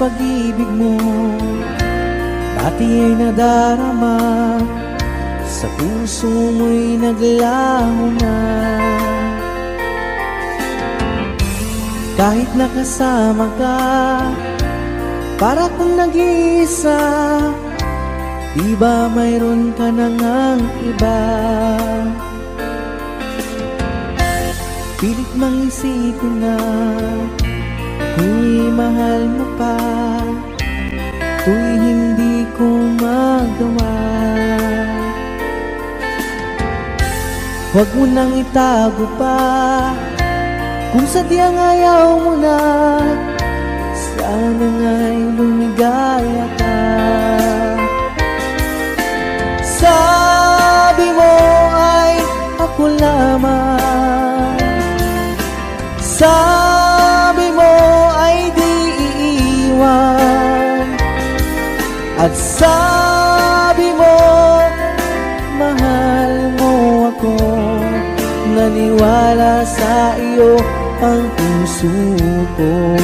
pag-ibig mo dati ay nadarama, sa puso mo'y naglaho na. Kahit nakasama ka, para kung nag-iisa, di ba mayroon ka na ngang iba? Pilit mang isipin na ako'y mahal mo pa, ito'y hindi ko magawa. Huwag mo nang itago pa, kung sadyang ayaw mo na, sana nga'y lumigaya ka. Sabi mo ay ako lamang, sabi mo ay di iiwan, at sabi mo mahal mo ako. Naniwala sa iyo ang puso ko.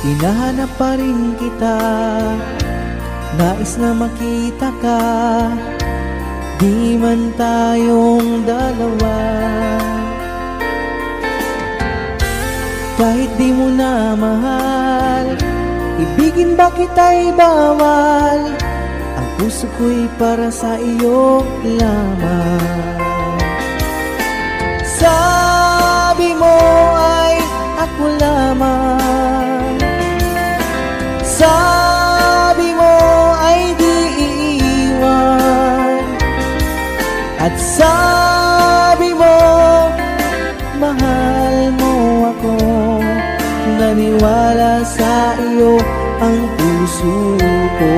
Hinahanap pa rin kita, nais na makita ka, di man tayong dalawa. Kahit di mo na mahal, ibigin ba kita'y bawal, ang puso ko'y para sa iyo lamang. Sabi mo ay ako lamang, sabi mo ay di iiwan, at sabi mo mahal mo ako. Naniwala sa iyo ang puso ko.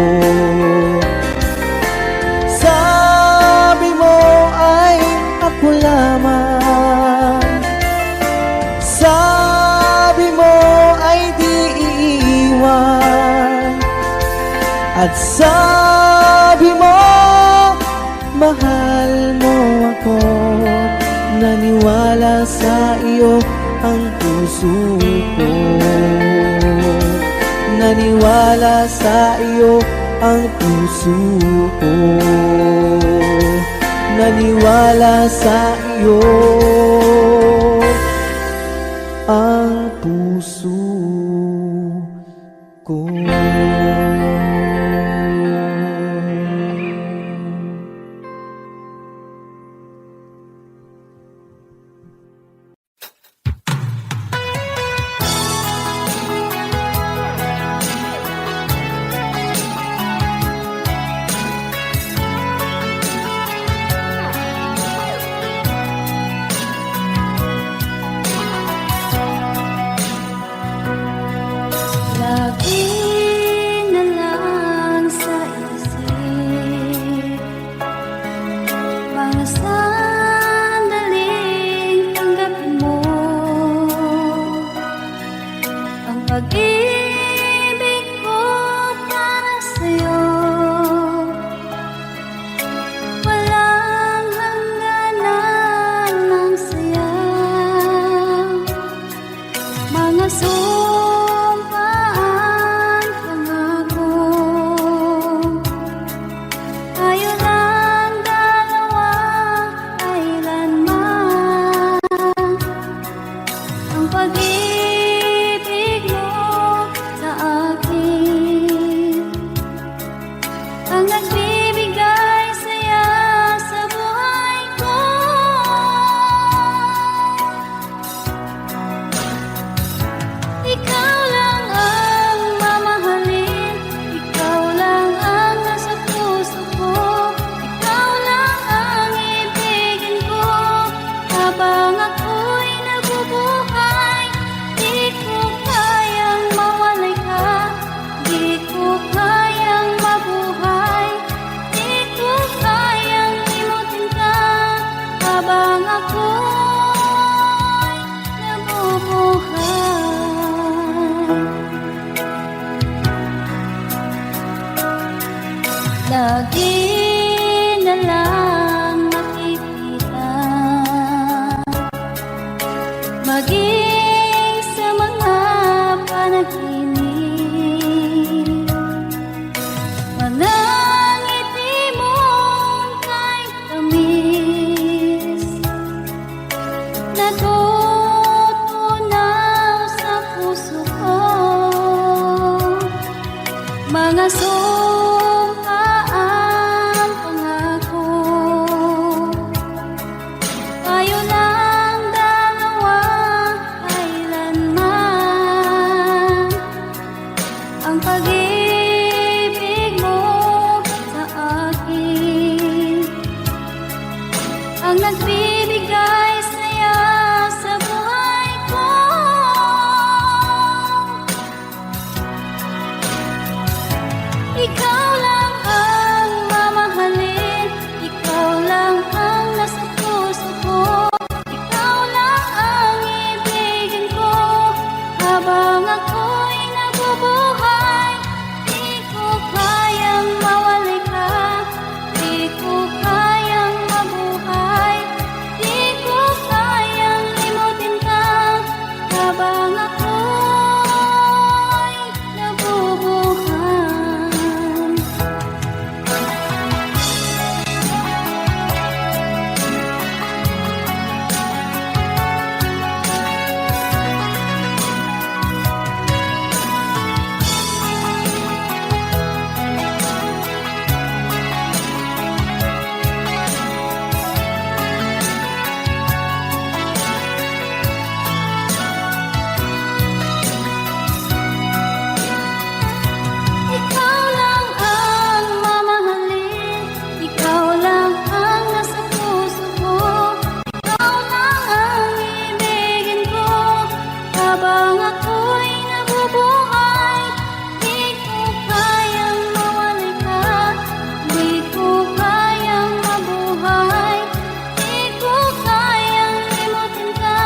Sabi mo ay ako lamang, sabi mo ay di iiwan, at sabi mo mahal mo ako. Naniwala sa iyo ang puso ko. Naniwala sa iyo ang puso ko. Naniwala sa iyo ang puso ko. Lagi na lang nakikita, maging sa mga panaginip. Mga ngiti mong kahit tamis, natutunaw sa puso ko. Mga sumpaang pangako, tayo lang dalawa kailanman. Ang pag-ibig mo sa akin ang nagbibigay saya sa buhay ko. Ikaw lang ang mamahalin, ikaw lang ang nasa puso ko. Ikaw lang ang ibigin ko habang ako'y nabubuhay. Di ko kayang mawalay ka, di ko kayang mabuhay, di ko kayang limutin ka habang ako'y nabubuhay. Ikaw lang ang mamahalin, ikaw lang ang nasa puso ko. Ikaw lang ang ibigin ko habang ako'y nabubuhay. Di ko kayang mawalay ka, di ko kayang mabuhay, di ko kayang limutin ka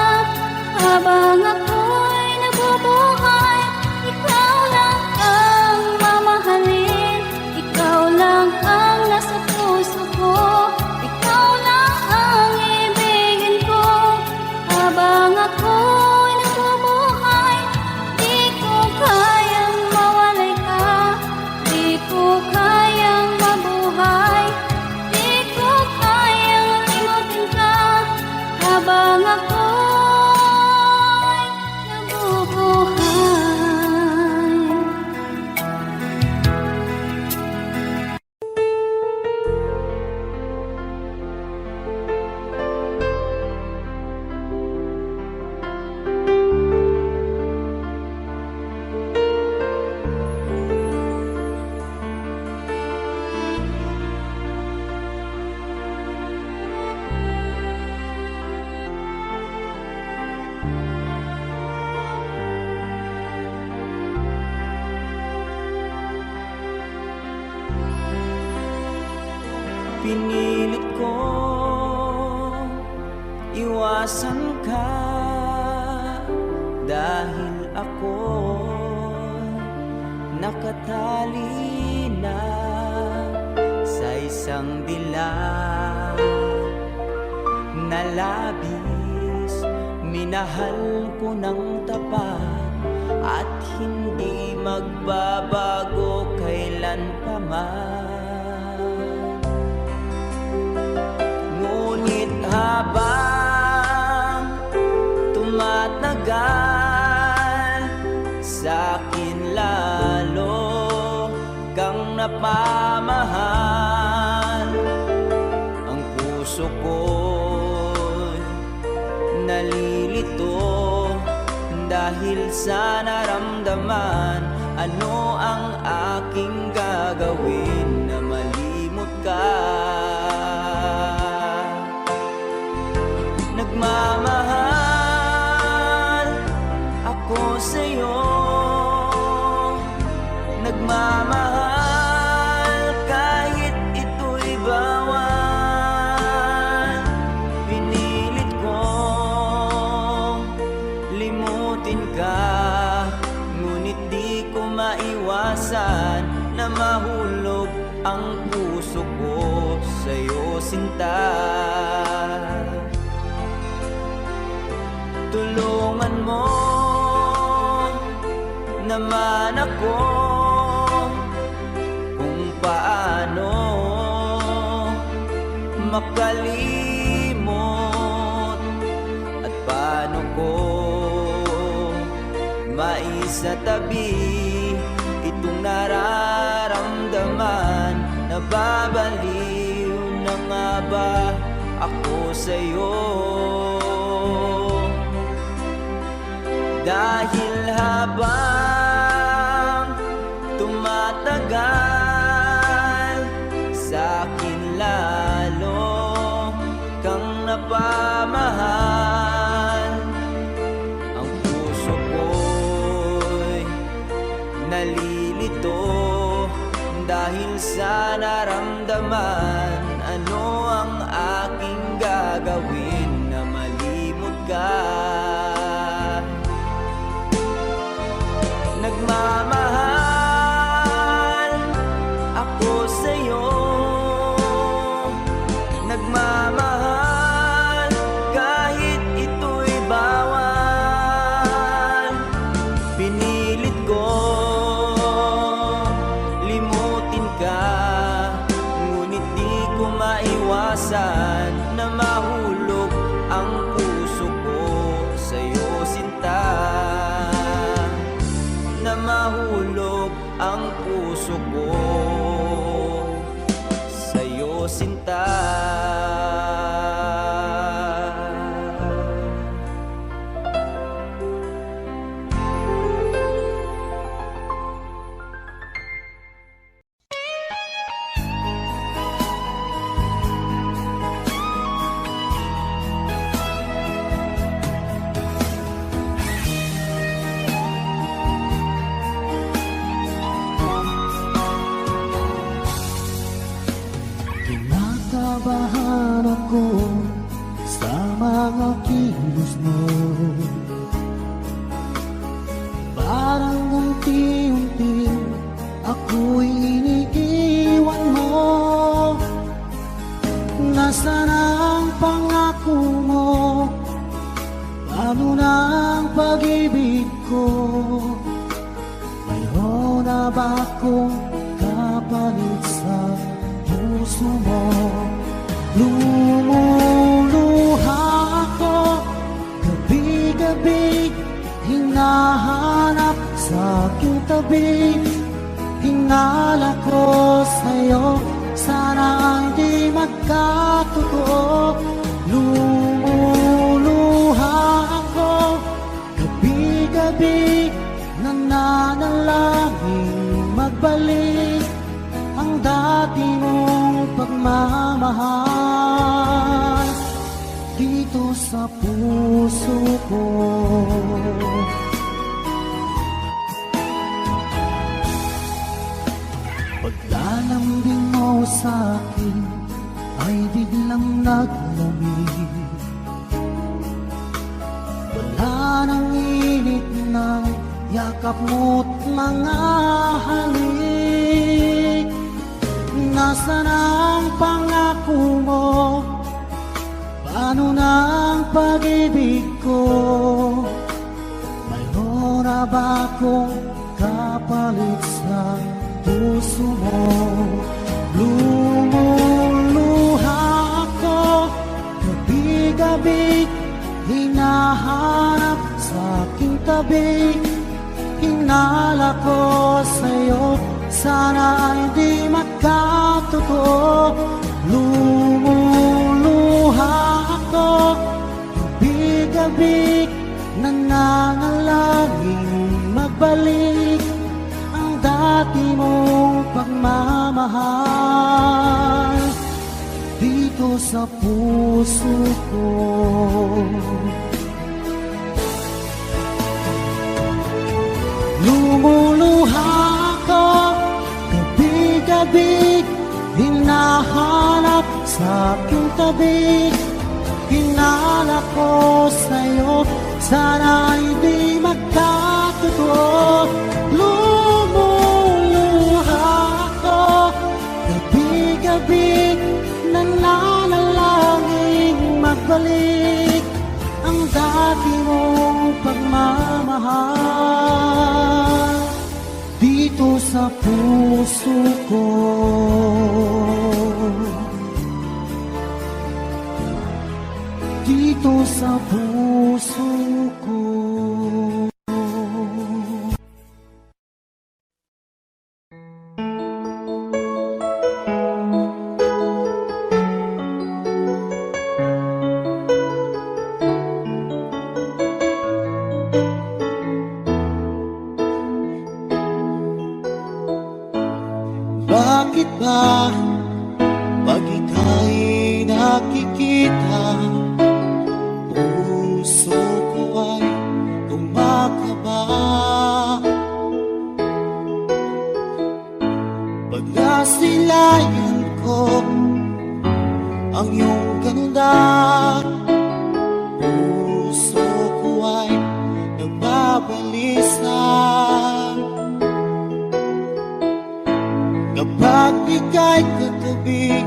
habang ako'y nabubuhay. Ikaw lang ang mamahalin, ikaw lang ang nasa puso ko. Ikaw lang ang ibigin ko habang ako'y nabubuhay. Di ko kayang mawalay ka, di ko kayang mabuhay, di ko kayang limutin ka habang ako'y nabubuhay. Pinilit ko iwasan ka dahil ako nakatali na sa isang dilag na labis. Minahal ko ng tapat at hindi magbabago kailan pa man. Ngunit habang tumatagal, sa'kin lalo kang napamahal. Ang puso ko'y nalilito dahil sa naramdaman. Ano ang aking gagawin na malimot ka? Nagmamahal ako sa'yo, nagmamahal kahit ito'y bawal. Pinilit kong limutin ka, ngunit di ko maiwasan na mahulog ang puso sinta. Tulungan mo naman ako kung paano makalimot at paano ko maisatabi itong nararamdaman. Nababaliw na nga ba ako sa'yo? Dahil habang tumatagal, sa'kin lalo kang napamahal. Ang puso ko'y nalilito dahil sa naramdaman. Ano ang aking gagawin na malimot ka? Nagmamahal ako sa'yo, nagmamahal kahit ito'y bawal. Pinilit ko limutin ka, ngunit di ko maiwasan na mahulog ang puso ko sa'yo, sinta. Na mahulog ang puso ko sa'yo, sinta. Kinakabahan ako sa mga kilos mo, parang unti-unti ako'y iniiwan mo. Nasaan ang pangako mo? Paano na ang pag-ibig ko? Mayroon na ba akong kapalit sa puso mo? Lumuluha ako gabi-gabi, hinahanap sa aking tabi. Hinala ko sa'yo, sana hindi magkatotoo. Lumuluha ako gabi-gabi, nananalangin magbalik ang dati mong pagmamahal dito sa puso ko. Paglalambing mo sa'kin ay biglang naglamig. Wala nang init ng yakap mo't mga halik. Nasaan ang pangako mo? Paano na ang pag-ibig ko? Mayroon na ba akong kapalit sa puso mo? Lumuluha ako gabi-gabi, hinahanap sa aking tabi. Hinala ko sa'yo, sana hindi magkatotoo. Lumuluha ako gabi-gabi, nananalangin magbalik ang dati mong pagmamahal dito sa puso ko. Lumuluha ako gabi-gabi, hinahanap sa aking tabi. Hinala ko sa'yo, sana hindi magkatotoo. Lumuluha ako gabi-gabi, nananalangin ibalik ang dati mong pagmamahal dito sa puso ko. Dito sa puso ko. Bakit ba pag ika'y nakikita, puso ko ay kumakaba? Pag nasilayan ko ang iyong ganda, puso ko ay nagbabalisa. Kapag ika'y katabi,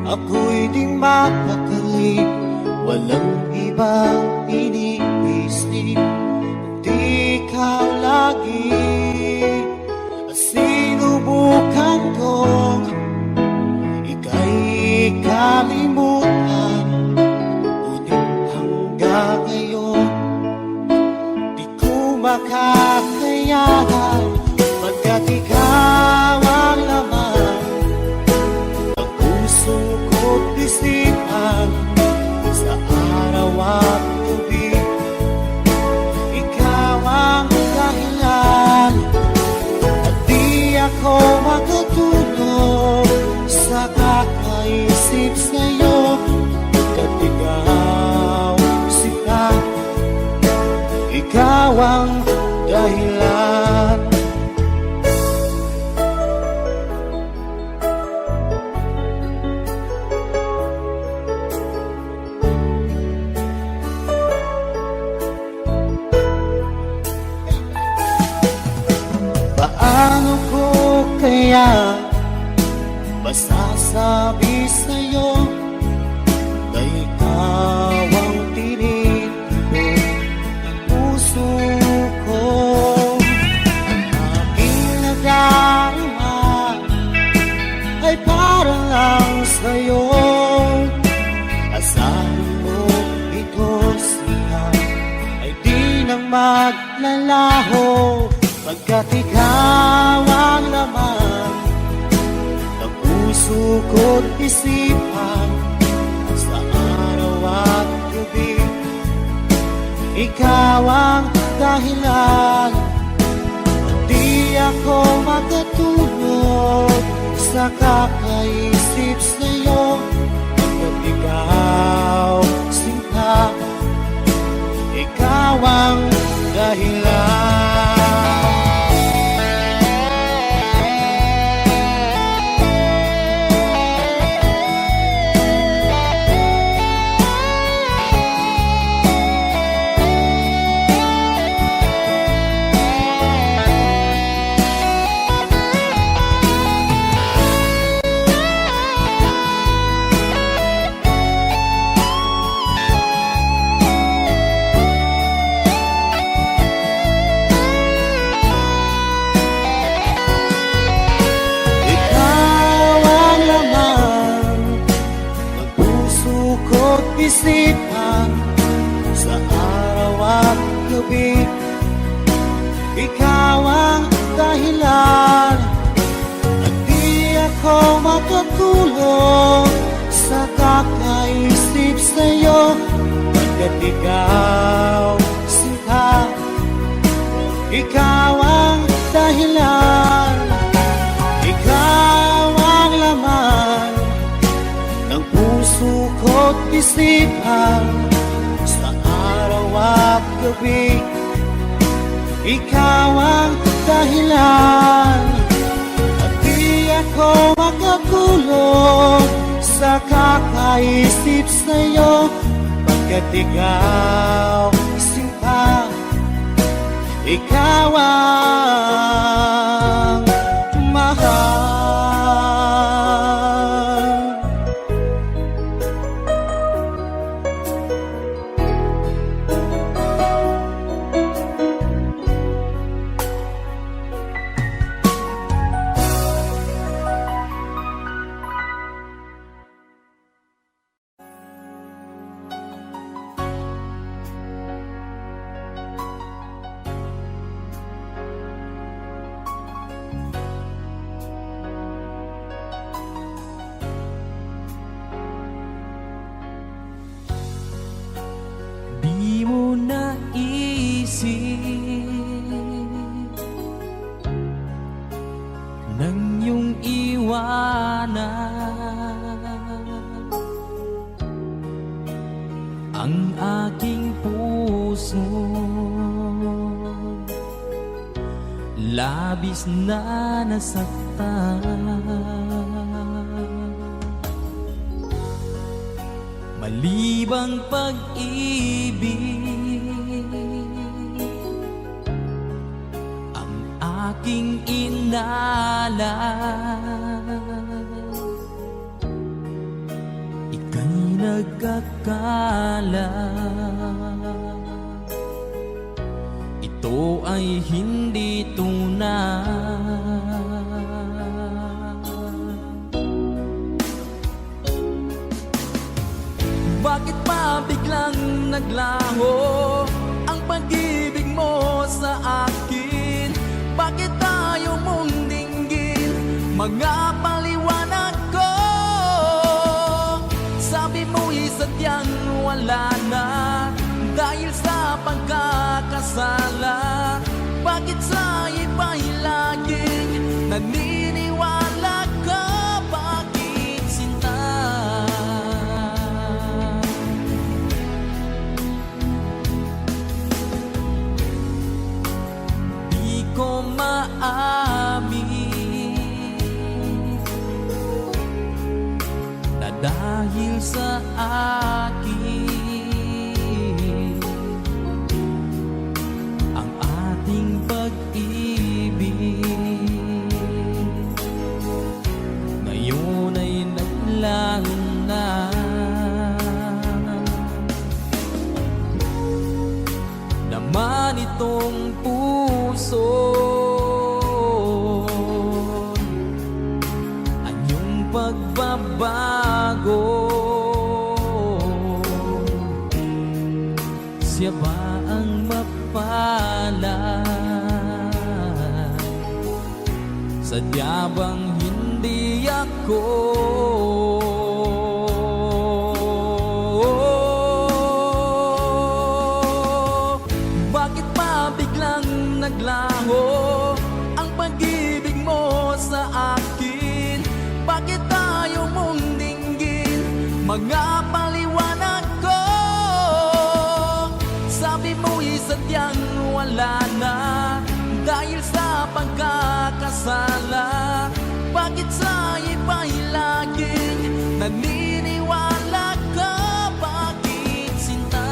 ako'y di mapakali. Walang ibang iniisip, kundi ikaw lagi. At sinubukan kong ika'y kalimutan, ngunit hanggang ngayon di ko makakayanan. Pagkat ikaw ang laman ng puso ko't isipan, sa araw at gabi ikaw ang dahilan. At di ako makatulog sa kakaisip sa'yo, pagkat ikaw sila, ikaw ang dahilan. Paano ko kaya masasabi sa'yo na ikaw ang tinitipid ng puso ko? Ang aking nadarama ay para lang sa'yo. Asahan mo ito siya ay di nang maglalaho, pagkat ikaw ang laman ng puso ko't isipan, sa araw at gabi ikaw ang dahilan. Di ako makatulog sa kakaisip sa'yo, pagkat ikaw sinta, ikaw ang dahilan. Isipan, sa araw at gabi ikaw ang dahilan. At di ako makatulog sa kakaisip sa'yo, pagkat ikaw sinta, ikaw ang dahilan. Ikaw ang laman ng puso ko't isipan, sa araw at gabi ikaw ang dahilan. At di ako makatulog sa kakaisip sa'yo, pagkat ikaw sinta, ikaw ang mahal. naisip nang iyong iwanan ang aking puso. Labis na nasaktan, malibang pag-ibig ang aking inalas. Ika'y nagkakala ito ay hindi tunay. Bakit pa biglang naglaho ang pag-ibig mo sa akin? Bakit tayo mong dinggin mga paliwanag ko? Sabi mo'y sadyang wala na dahil sa pagkakasala. Bakit sa iba'y laging naniniwala ka? Bakit sinta? Di ko maamin na dahil sa akin ang ating pag-ibig ngayon ay naglaho na. Naman itong puso anyong pagbabago. Siya ba ang mapalad? Sadya bang hindi ako? Bakit pa biglang naglaho ang pag-ibig mo sa akin? Bakit tayo mong dinggin mga paliwanag ko? Sabi mo'y sadyang wala na dahil sa pagkakasala. Bakit sa iba'y laging naniniwala ka? Bakit sinta?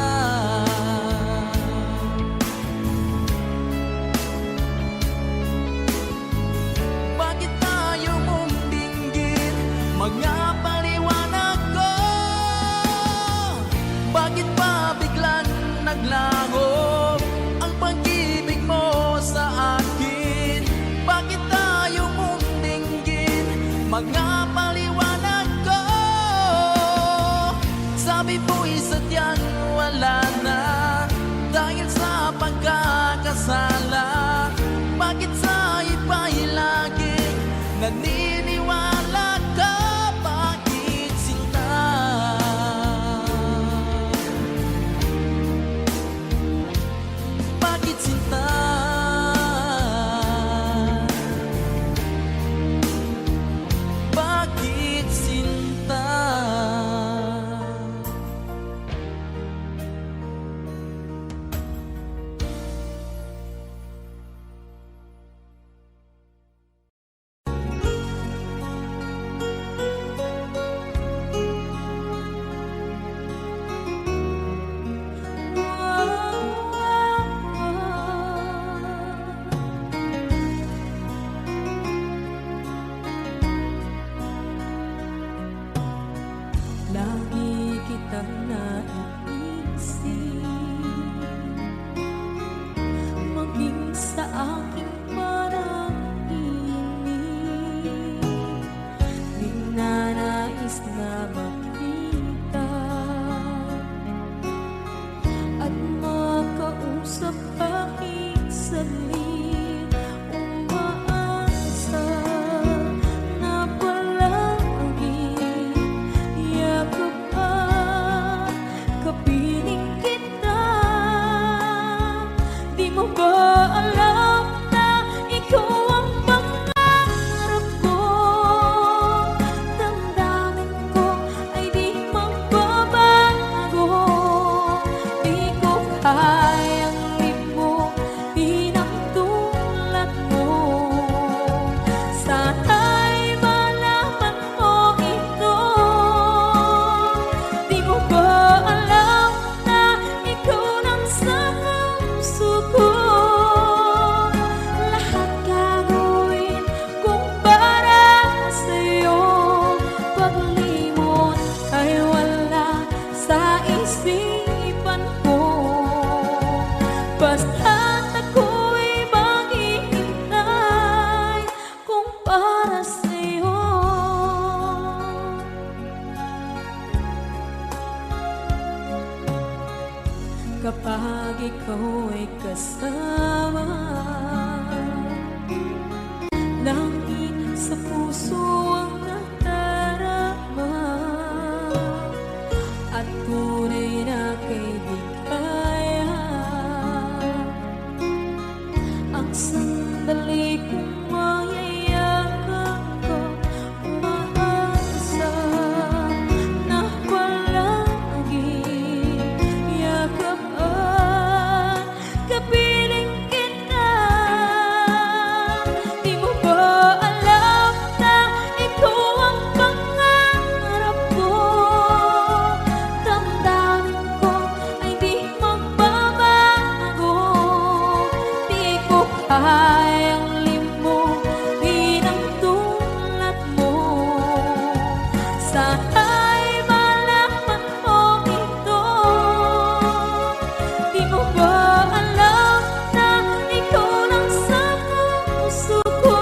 Bakit tayo mong dinggin mga paliwanag ko? Bakit pa biglang naglaho ang pag-ibig mo sa akin? Bakit tayo mong dinggin mga paliwanag ko? Sabi mo'y sadyang wala na dahil sa pagkakasala. Bakit sa iba'y laging naniniwala ka? Bakit sinta? Bakit sinta? Bakit sinta? kapag ikaw ay kasama. Langit sa puso ang nadarama at tunay na kaibigan. Ang sandali kong mayayakap ko, umaasa na palaging yakapan, kapiling kita. Di mo ba alam na ito ang pangarap ko? Damdamin ko ay di magbabago. Di ko kayang limutin ang tulad mo. Sana'y malaman mo ito. Di mo ba alam na ikaw lang sa puso ko?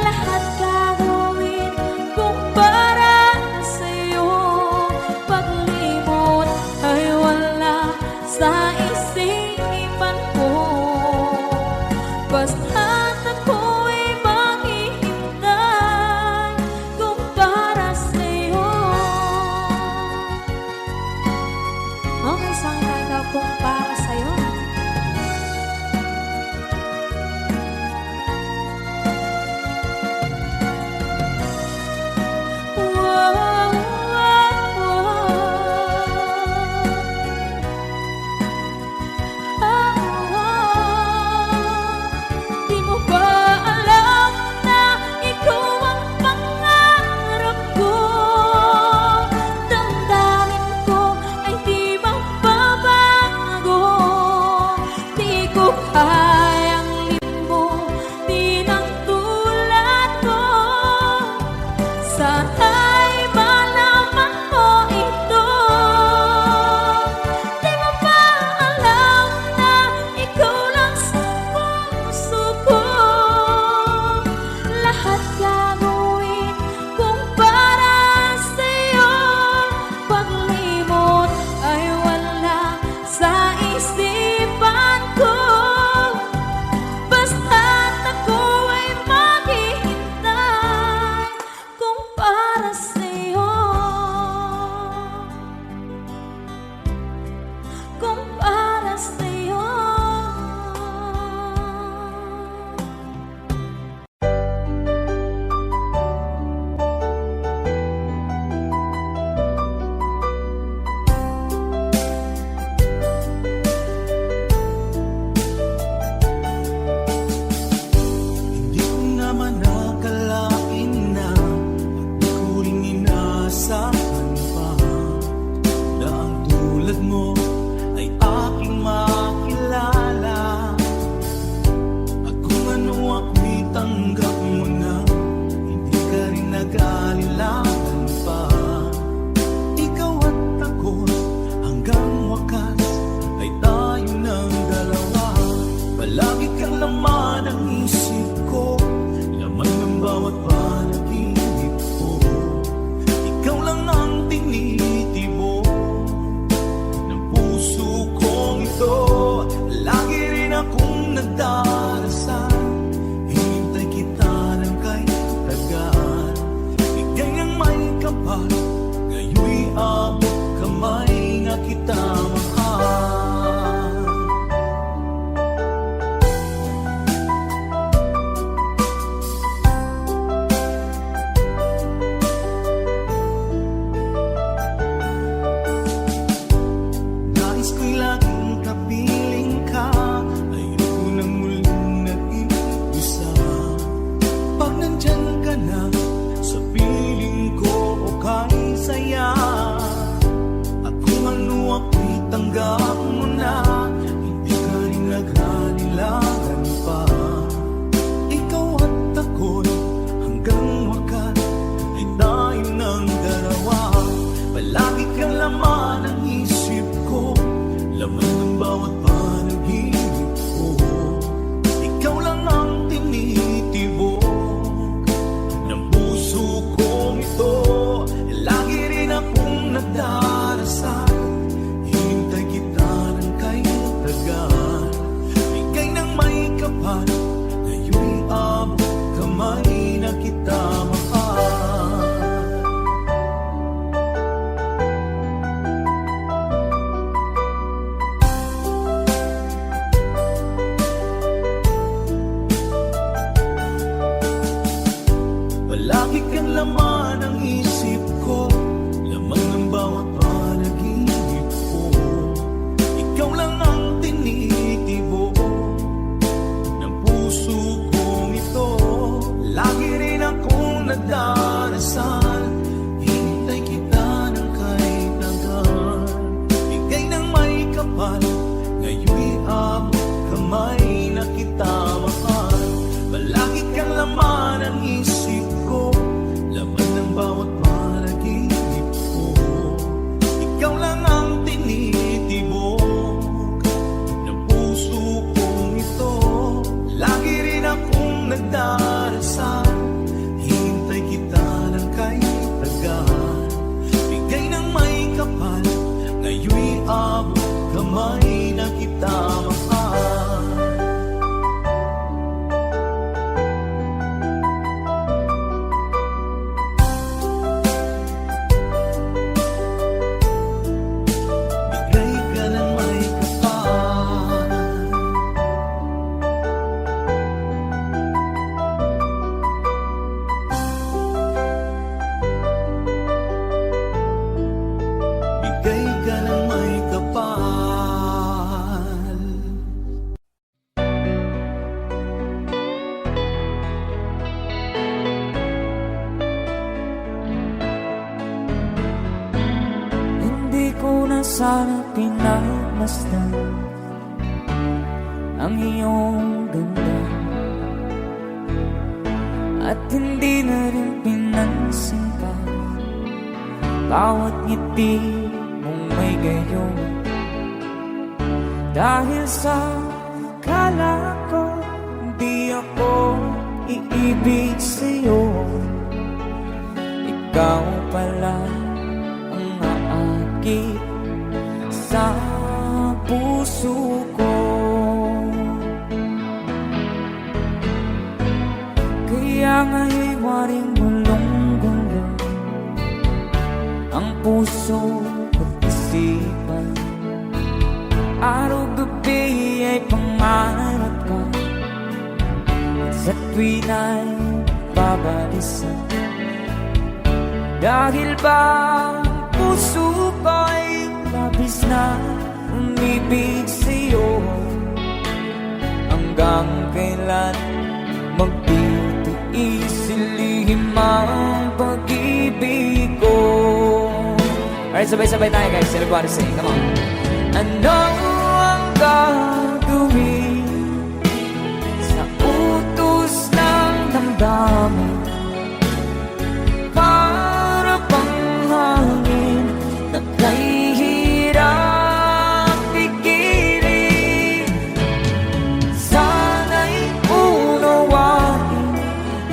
Lahat gagawin kung para sa'yo. Paglimot ay wala sa isipan ko. Basta't ako'y maghihintay kung para kamay na kita mahal. Bigay ka ng may kapal. Bigay ka ng may kapal. Hindi ko na sana pinagmasdan ang iyong ganda, at hindi na rin pinansin pa bawat ngiti mong may gayon. Dahil sa akala ko hindi ako iibig sa'yo, ikaw pala ang aakit sa puso ko. Kaya nga'y waring gulong-gulo ang puso at isipan. Araw-gabi ay pangarap ka, at sa tuwin ay babalisan. Dahil ba ang puso ko'y labis na umibig sa'yo, hanggang kailan magtitiis ilihim ang pag-ibig ko. Alright, sabay-sabay tayo guys. Everybody sing, come on. Ano ang gagawin sa utos ng damdamin? Para bang hangin na kahihirap pigilan. Sana'y unawain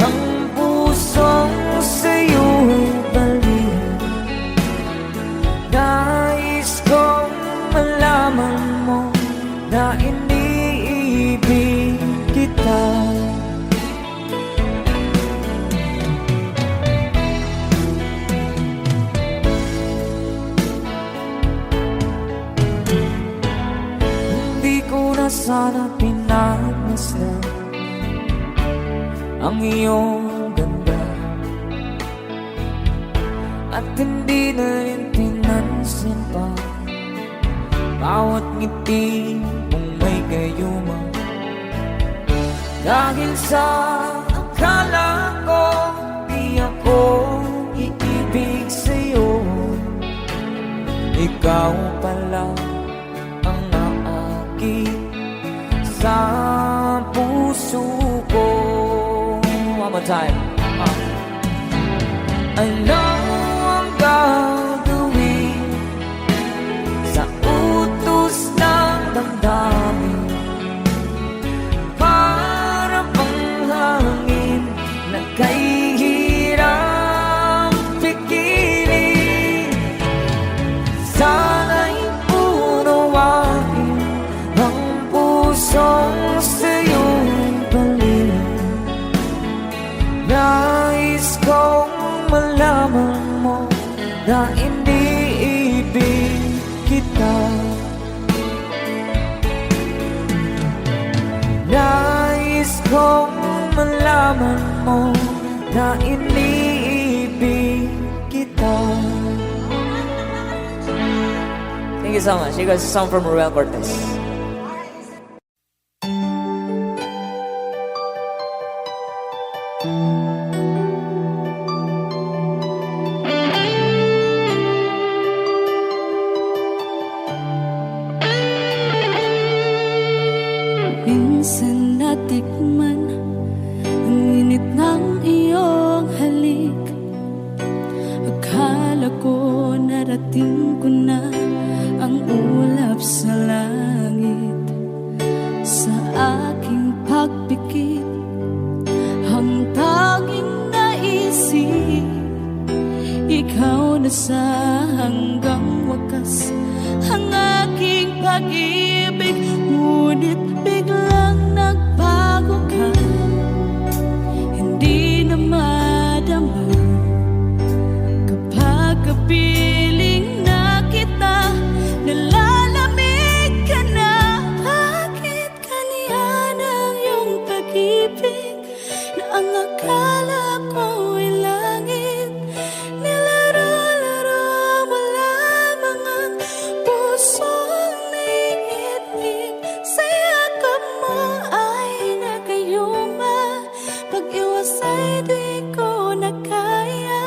ang pusong sa'yo'y baliw. Nais kong malaman mo na iniibig kita. Hindi ko na sana pinagmasdan ang iyong ganda, at hindi na rin pinansin pa bawat ngiti mong may gayuma. Dahil sa akala ko di ako iibig sa'yo, ikaw pala ang aakit sa puso ko. One more time. Ano ang gagawin sa utos ng damdamin? Para bang hangin na kahihirap pigilan. Sana'y unawain ang pusong sa'yo'y baliw. Nais kong malaman mo na iniibig kita. Nais kong malaman mo na iniibig kita. Thank you so much. You guys, a song from Ruel Cortez. Minsan natikman ang init ng iyong halik. Akala ko narating ko na ang ulap sa langit. Sa aking pagpikit, ang tanging naisip, ikaw na sa hanggang wakas ang aking pag-ibig. Ngunit biglang nagbago ka, hindi na madama kapag kapiling na kita. Nalalamig ka na, bakit kaniyan ang iyong pag-ibig na ang akala ko ay langit? Nilaro-laro mo lamang ang pusong naiitlip. Sa yakap mo ay nagayuma, pag-iwas ay di ko na kaya.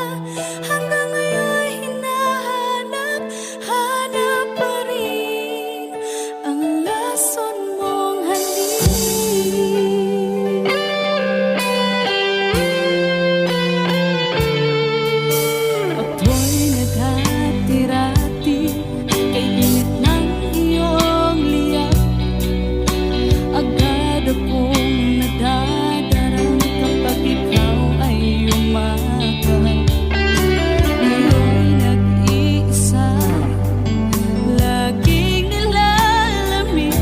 Hanggang ngayon hinahanap, hanap pa rin ang lason mong halik. Ako'y naghatirati kay init ng iyong liyak. Agad akong nadadarang kapag ikaw ay umakap. Ngayon'y nag-iisa, laging nilalamig.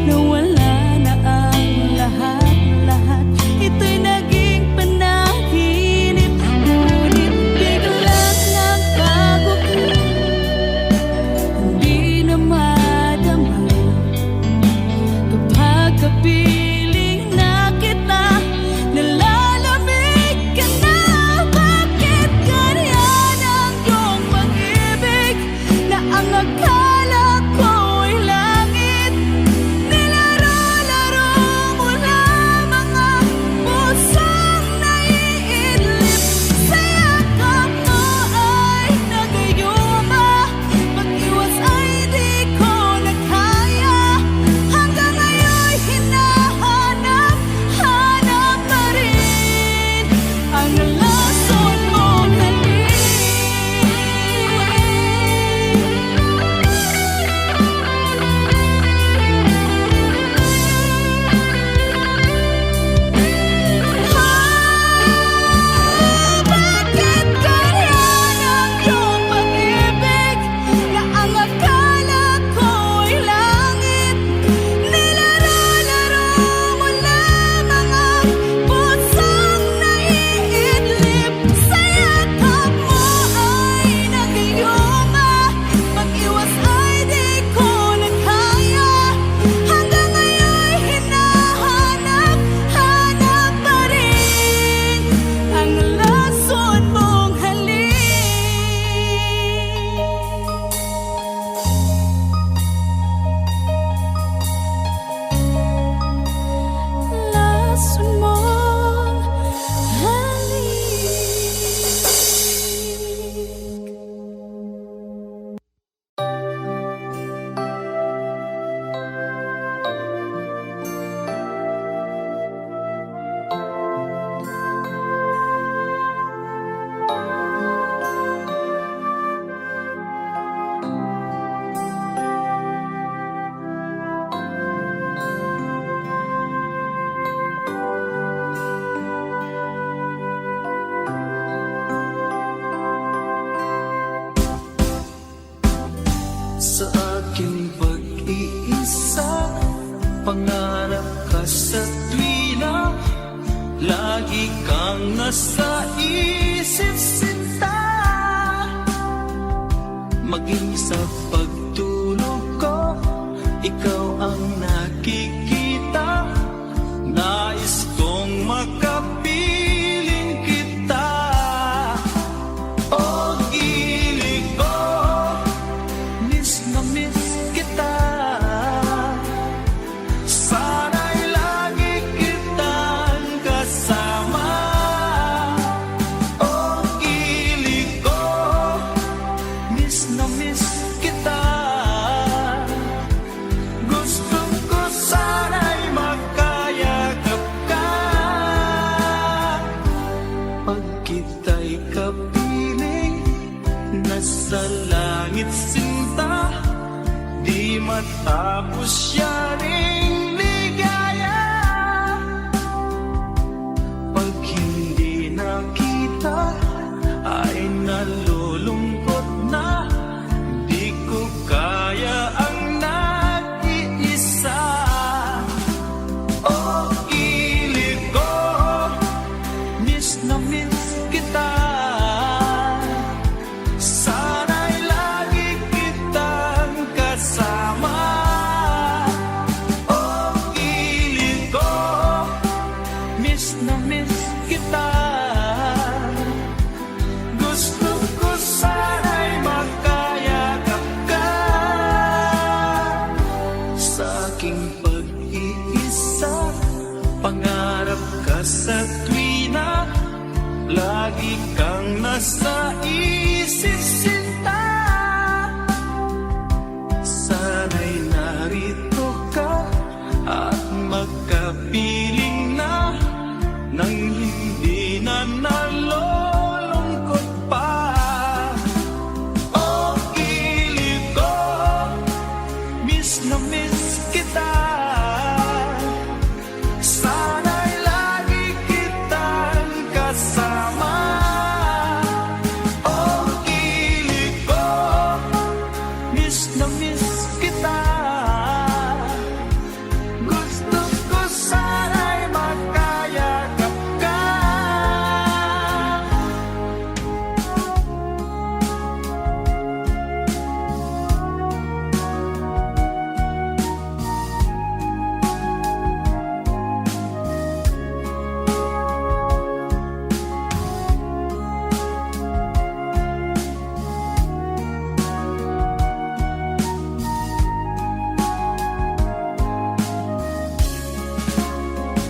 Nawala na ang lahat-lahat, ito'y naging panaginip. Ngunit biglang nagbago ka, hindi na madama kapag kapiling na kita. Nalalamig ka na, bakit ganyan ang iyong pag-ibig na ang akala ko ay langit? Nilaro-laro mo lamang ang pusong naiidlip. Sa yakap mo ay nagayuma, pag-iwas ay di ko na kaya. Hanggang ngayon hinahanap, hanap pa rin ang lason mong halik. Bakit ganyan ang iyong pag-ibig na ang akala ko ay langit? Nilaro-laro mo lamang ang pusong naiidlip. Sa yakap mo ay nagayuma, pag-iwas ay di ko na kaya. Hanggang ngayon hinahanap, hanap pa rin ang lason mong halik. Lason mong halik. Sa aking pag-iisa, pangarap ka sa tuwina, lagi kang nasa isip sinta. Maging sa pagtulog ko, ikaw ang nakikita. Nais kong makapiling kita. O gilig ko, miss na miss kita. Sana'y lagi kitang kasama. O gilig ko, miss na miss kita. Gusto ko sana'y makayakap ka. Pag kita'y kapiling, nasa langit sinta, di matapos siya ring ligaya. Pag hindi nakita, ay isip sinta. Sana'y narito ka at magkapiling na nang hindi na nalulungkot pa. Oh, kilig ko, miss na miss kita. Sana'y lagi kitang kasama. Oh, kilig ko, miss na miss kita. Gusto ko sana'y makayakap ka.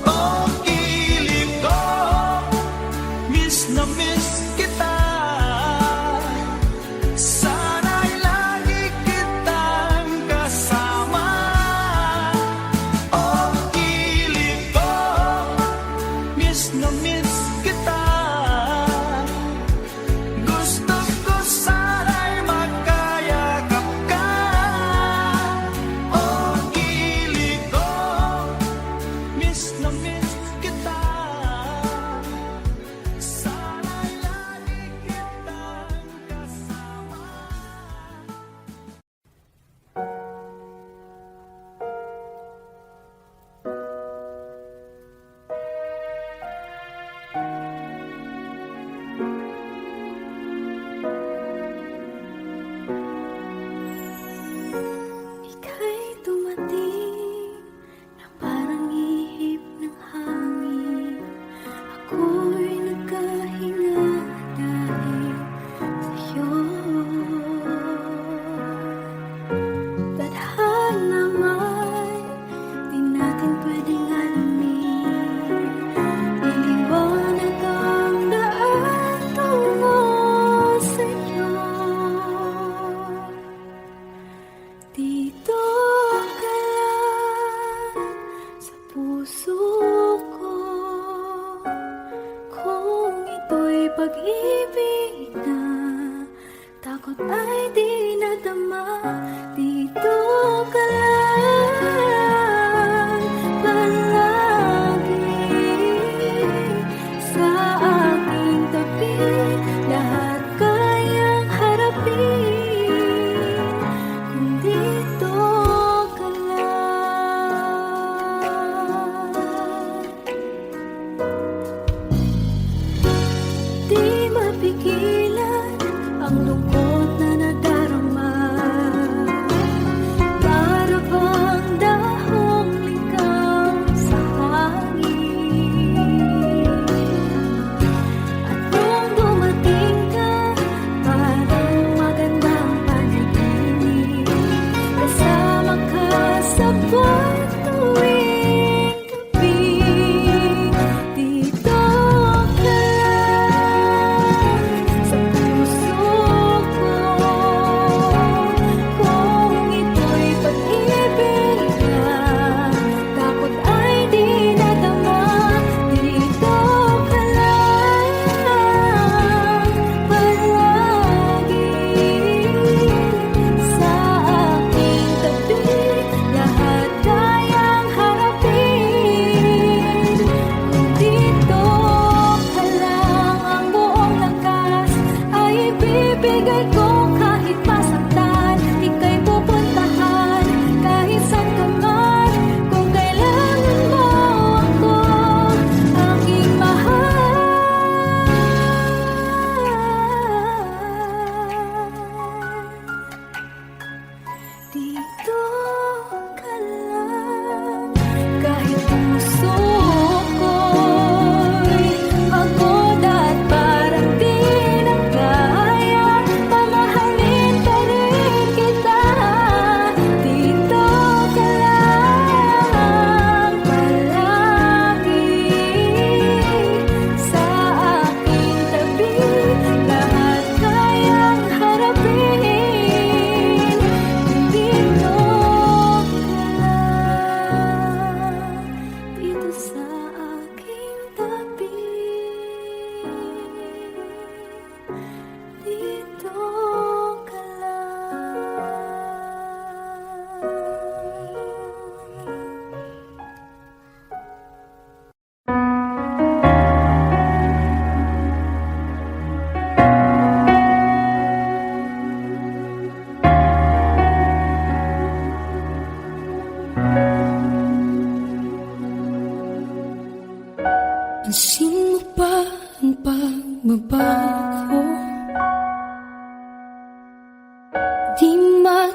Oh, kilig ko, miss na miss kita. Sana'y lagi kitang kasama. Oh, kilig ko, miss na miss kita. Gusto ko sana'y makayakap ka. Oh, kilig ko, miss na miss kita. Sana'y lagi kitang kasama. Ika'y dumating na parang ihip ng hangin. Ako'y nagkahinga dahil sa'yo. Tadhana man, di natin pwedeng alamin. Iliwanag ang daan tungo sa'yo. Dito ka lang sa puso ko. Kung ito'y pag-ibig na takot ay di nadama. Dito ka lang palagi sa aking tabi. Lahat kayang harapin kung dito ka lang. Di mapigilan ang lungkot na nadarama. Para bang dahong ligaw sa hangin. At nung dumating ka, parang magandang panaginip. Kasama ka sa buwan tuwing gabi. Dito ka lang sa puso ko. Kung ito'y pag-ibig na takot ay di nadama. Dito ka lang palagi sa aking tabi. Lahat kayang harapin kung dito ka lang. Ang buong lakas ay ibibigay ko kahit masaktan. Ika'y pupuntahan kahit saan ka man. Kung kailangan mo ako, aking mahal. Dito ka lang kahit puso ko'y pagod at parang di na kaya. Pamahal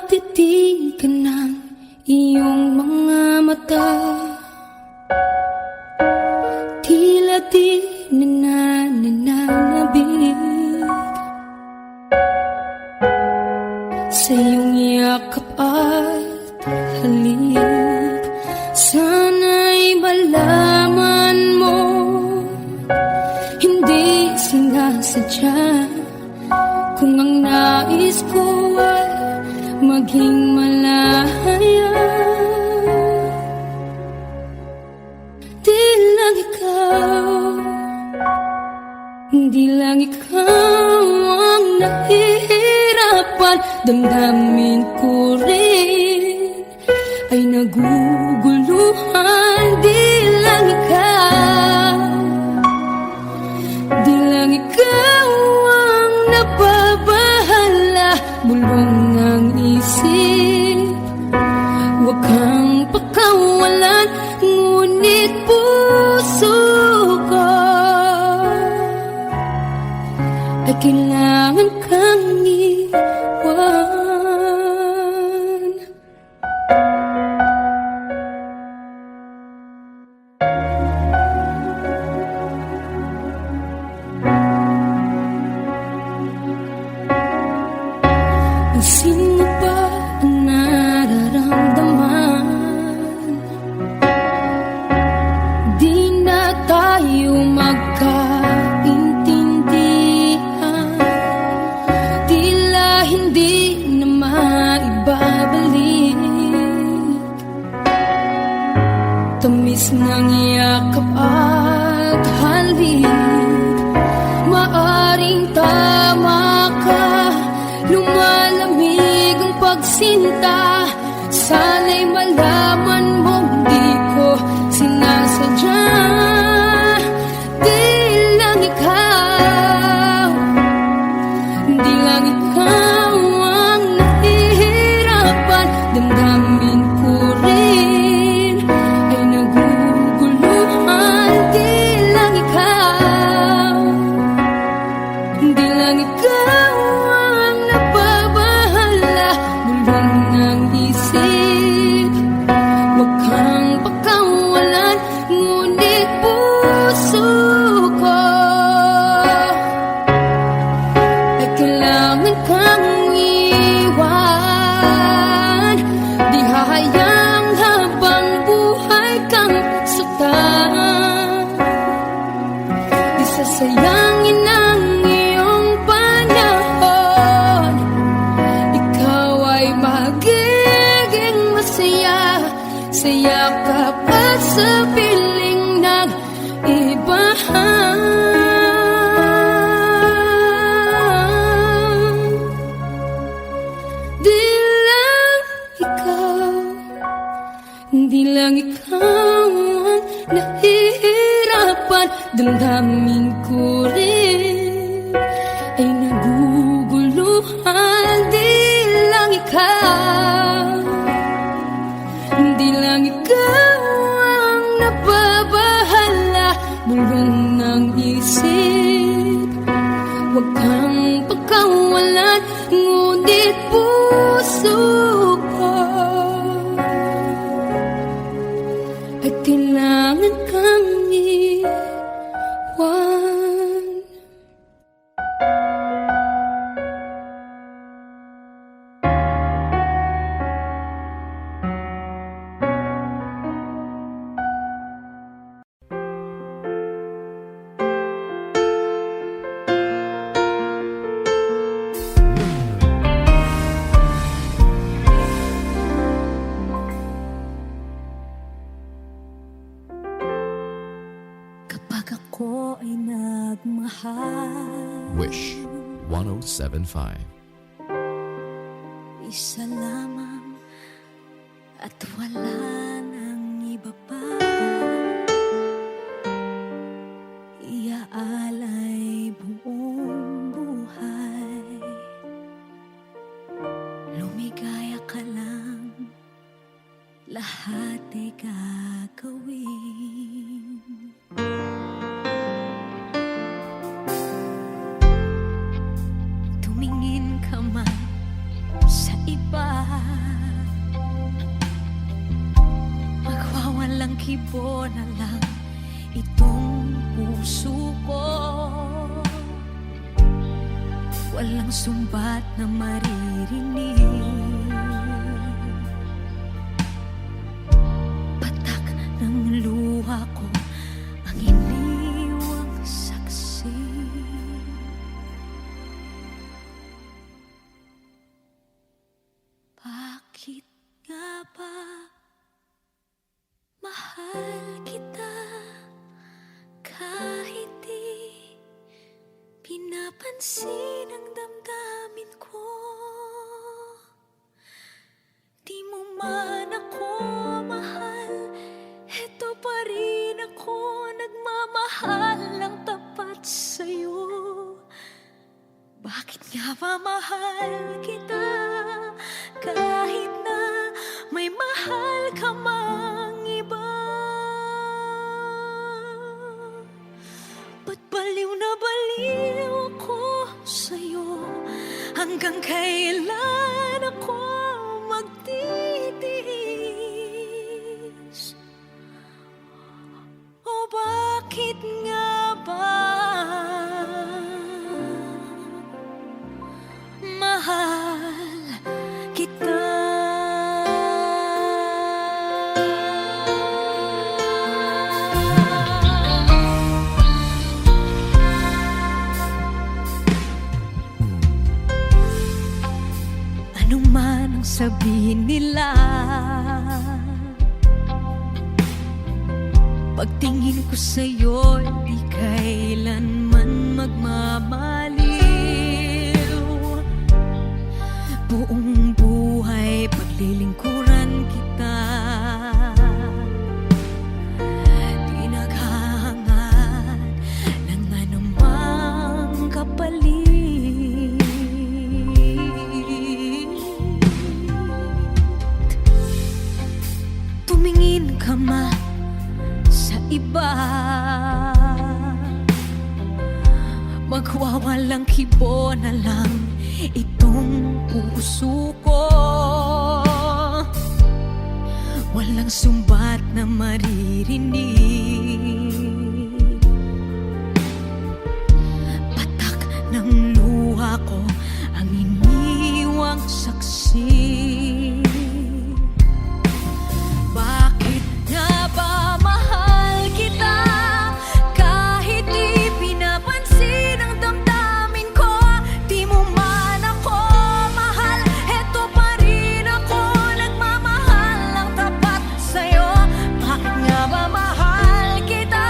pagtitig ng iyong mga mata, tila di nananabig sa iyong yakap at halik. Sana'y malaman mo, hindi sinasadya, kung ang nais ko ay maging malaya. Di lang ikaw, di lang ikaw ang nahihirapan. Damdamin ko rin ay naguguluhan. Di lang ikaw, di lang ikaw ang nababahala. Bulong ng isip, huwag kang pakawalan, ngunit puso ko ay kailangan kang iwan. Pansin mo ba ang nararamdaman? Di na tayo magkaintindihan, tila hindi na maibabalik. Tamis ng yakap at halik, maaring tama ka. Lumalamig ang pagsinta, sana'y malaman mong di ko sinasadya. Di lang ikaw, di lang ikaw ang nahihirapan. Damdamin ko rin ay naguguluhan. Di lang ikaw, di lang ikaw ang nababahala. Bulong ng isip, huwag kang pakawalan, ngunit puso ko ay kailangan kang iwan. Di hahayang habang buhay kang saktan, di sasayangin ang iyong panahon. Ikaw ay magiging masaya sa yakap at sa piling ng iba. Di lang ikaw, di lang ikaw ang nahihirapan. Damdamin ko rin ay naguguluhan. Di lang ikaw, di lang ikaw ang nababahala. Bulong ng isip, huwag kang pakawalan, ngunit puso ko ay kailangan kang iwan. Kapag ako ay nagmahal, Wish 1075. isa lamang at wala nang iba pa. Iaalay buong buhay, lumigaya ka lang, lahat ay gagawin. Tumingin ka man sa iba. Magwawalang kibo na lang itong puso ko. Walang sumbat na maririnig. Patak ng luha ko ang iniwang saksi. Bakit nga ba mahal kita kahit di pinapansin ang damdamin ko? Di mo man ako mahal, eto pa rin ako nagmamahal ng tapat sa'yo. Bakit nga ba mahal kita kahit na may mahal ka mang iba? Ba't baliw na baliw ako sa'yo? Hanggang kailan ako magtitiis? O bakit nga ba mahal kita? Ano man ang sabihin nila, pagtingin ko sa'yo, di kailanman magmamaliw. Buong buhay paglilingkuran kita, di naghahangad ng anumang kapalit. Tumingin ka man sa iba, magwawalang kibo na lang itong puso ko. Walang sumbat na maririnig. Patak ng luha ko ang iniwang saksi. Bakit nga ba mahal kita kahit di pinapansin ang damdamin ko? Di mo man ako mahal, eto pa rin ako nagmamahal ng tapat sa'yo. Bakit nga ba mahal kita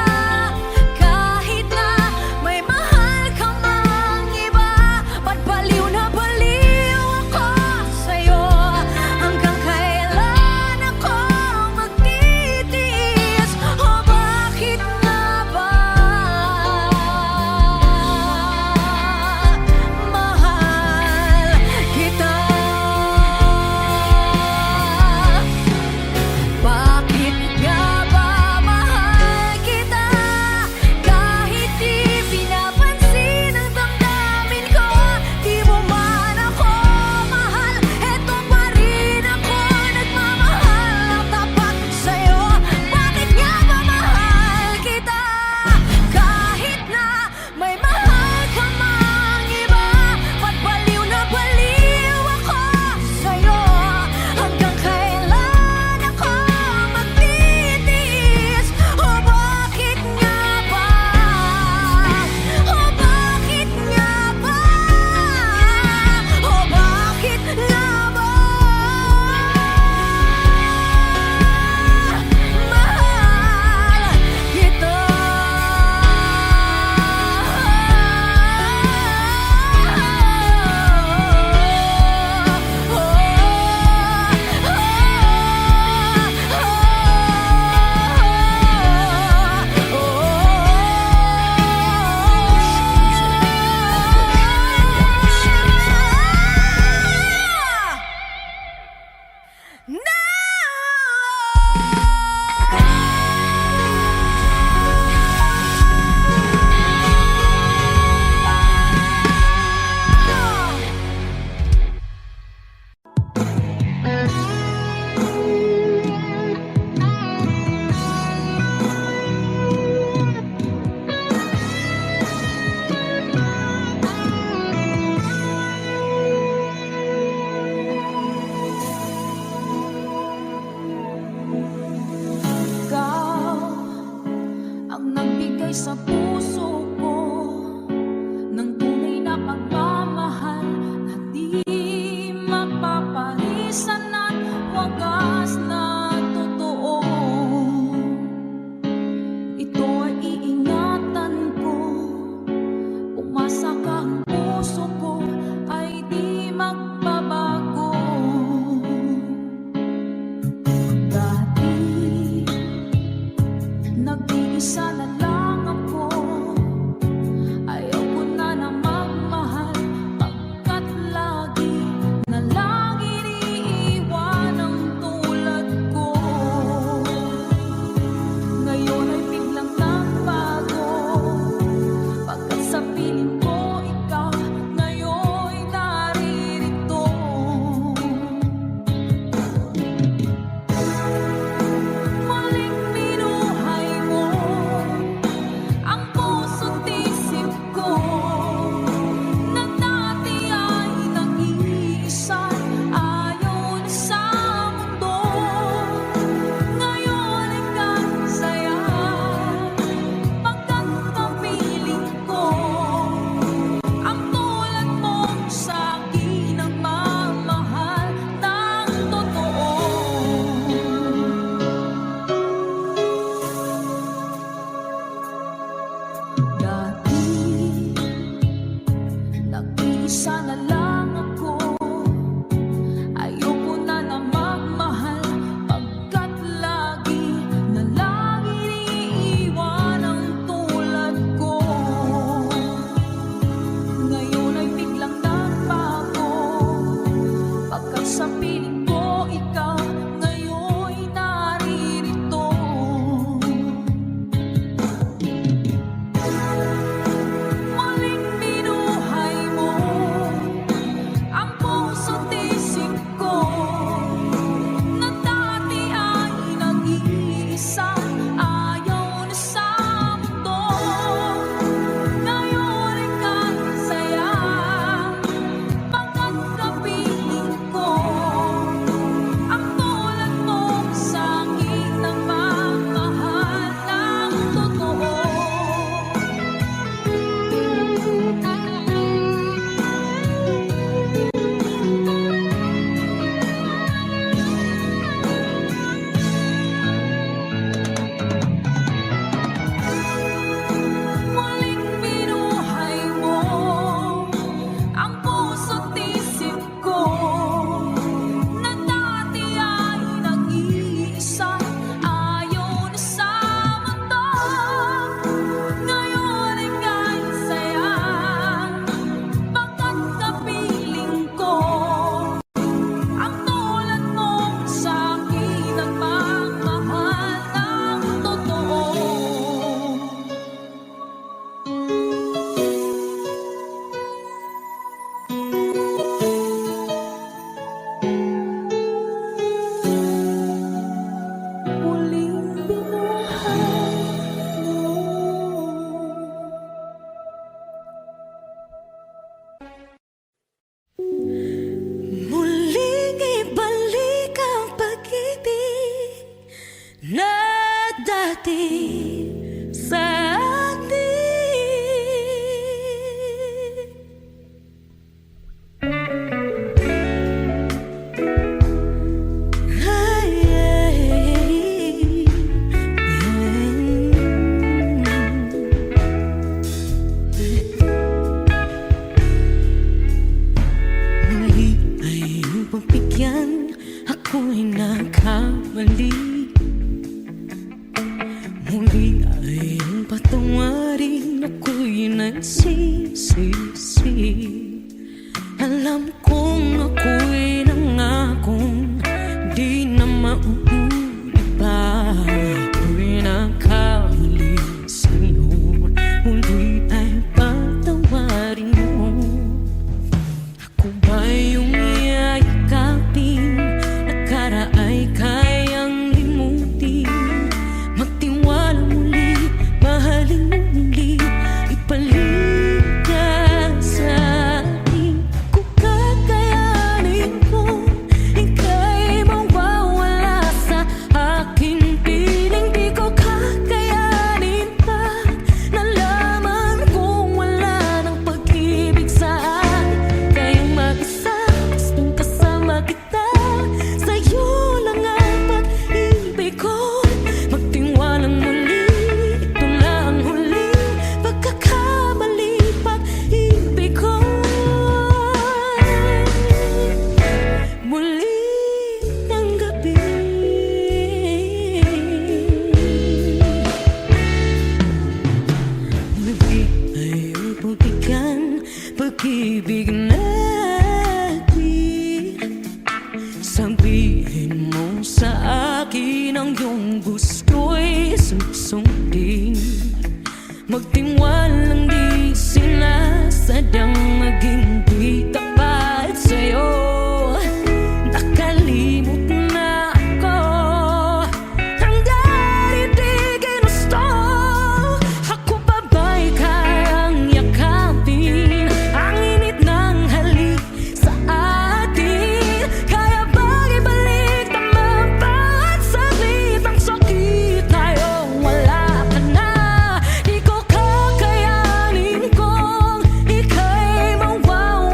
atin, sa atin. Ay, mali ay iyong pagbigyan, ako'y nagkamali. Muli ay iyong patawarin, ako'y nagsisisi. Alam kong ako'y nangakong di na mauulit pa. Ako'y nagkamali sa'yo, muli ay patawarin mo. Ako ba yung yayakapin, akala ay kayang limutin? Magtiwala muli, mahalin mo muli, ibalik ka sa akin. Kung kakayanin ko, ika'y mawawala sa akin. Piling di ko kakayanin pa, nalaman kong wala ng pag-ibig sa akin. Kayong mag-isa, gustong kasama kita, sa'yo lang ang pag-ibig ko. Magtiwalang muli, ito na ang huling pagkakamali, pag-ibig ko. Muli ng gabi, muli ay upabigyan, pag-ibig natin. Sabihin mo sa akin ang iyong gusto'y susundin. Magtiwalang di sinasadyang maging di tapat sa'yo. Nakalimot na ako, hanggang di ginusto. Ako pa ba'y kayang yakapin ang init ng halik sa atin? Kaya ba'y ibalik tama bawat saglit ang sakit tayo? Wala ka na, di ko kakayanin kung ika'y mawawala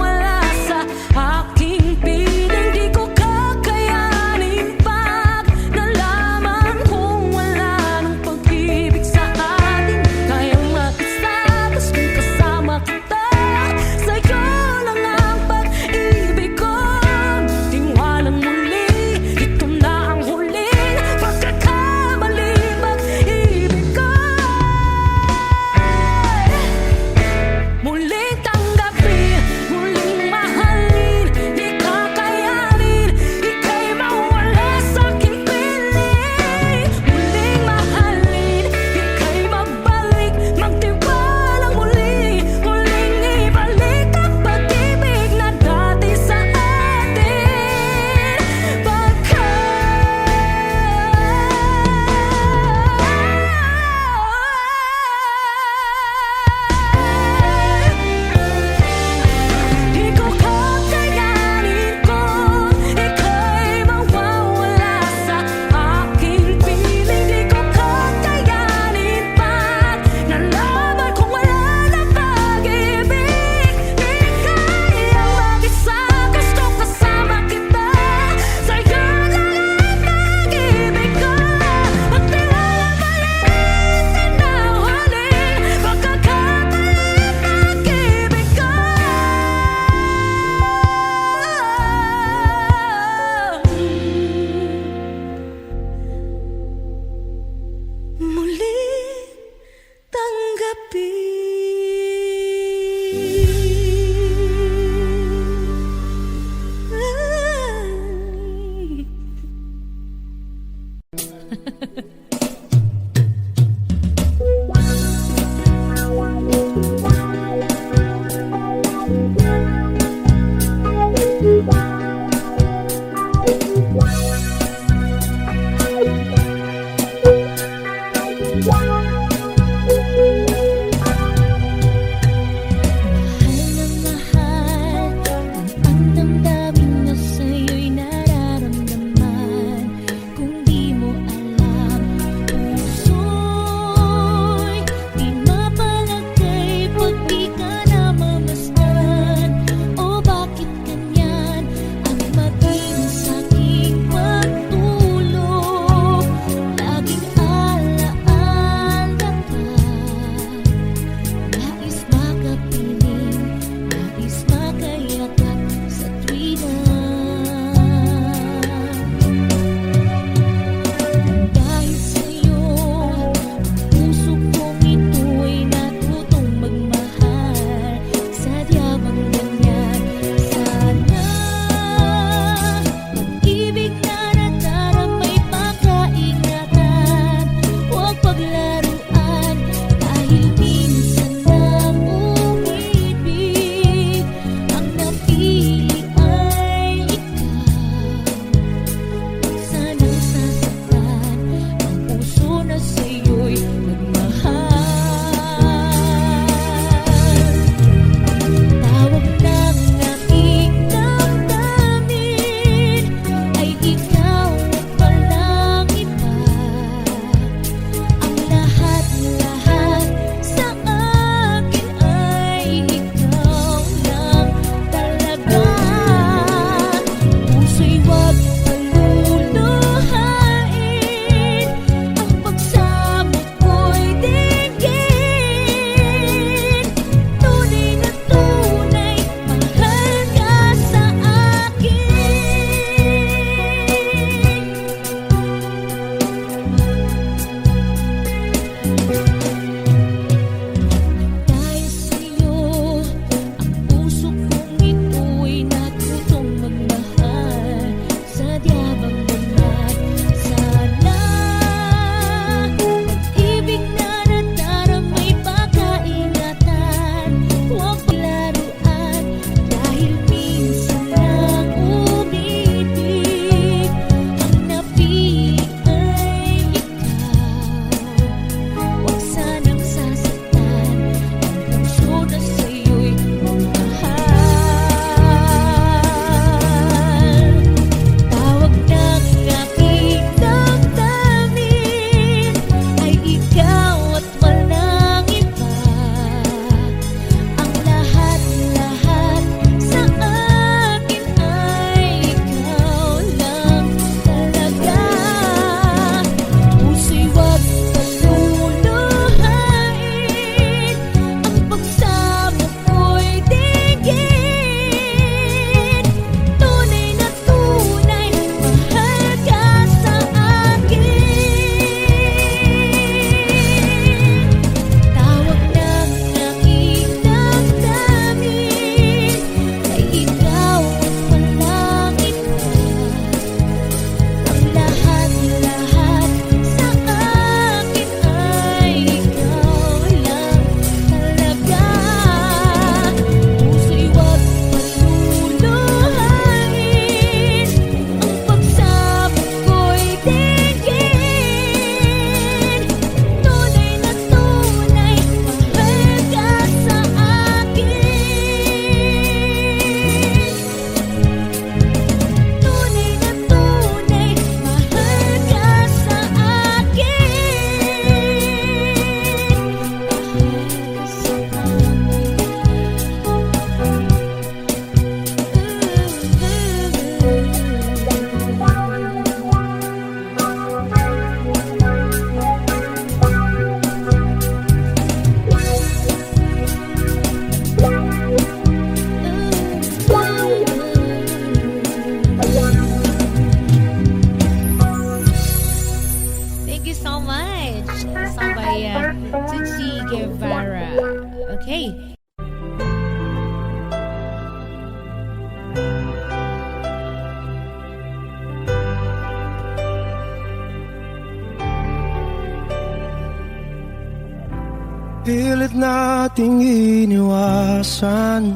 Pilit nating iniwasan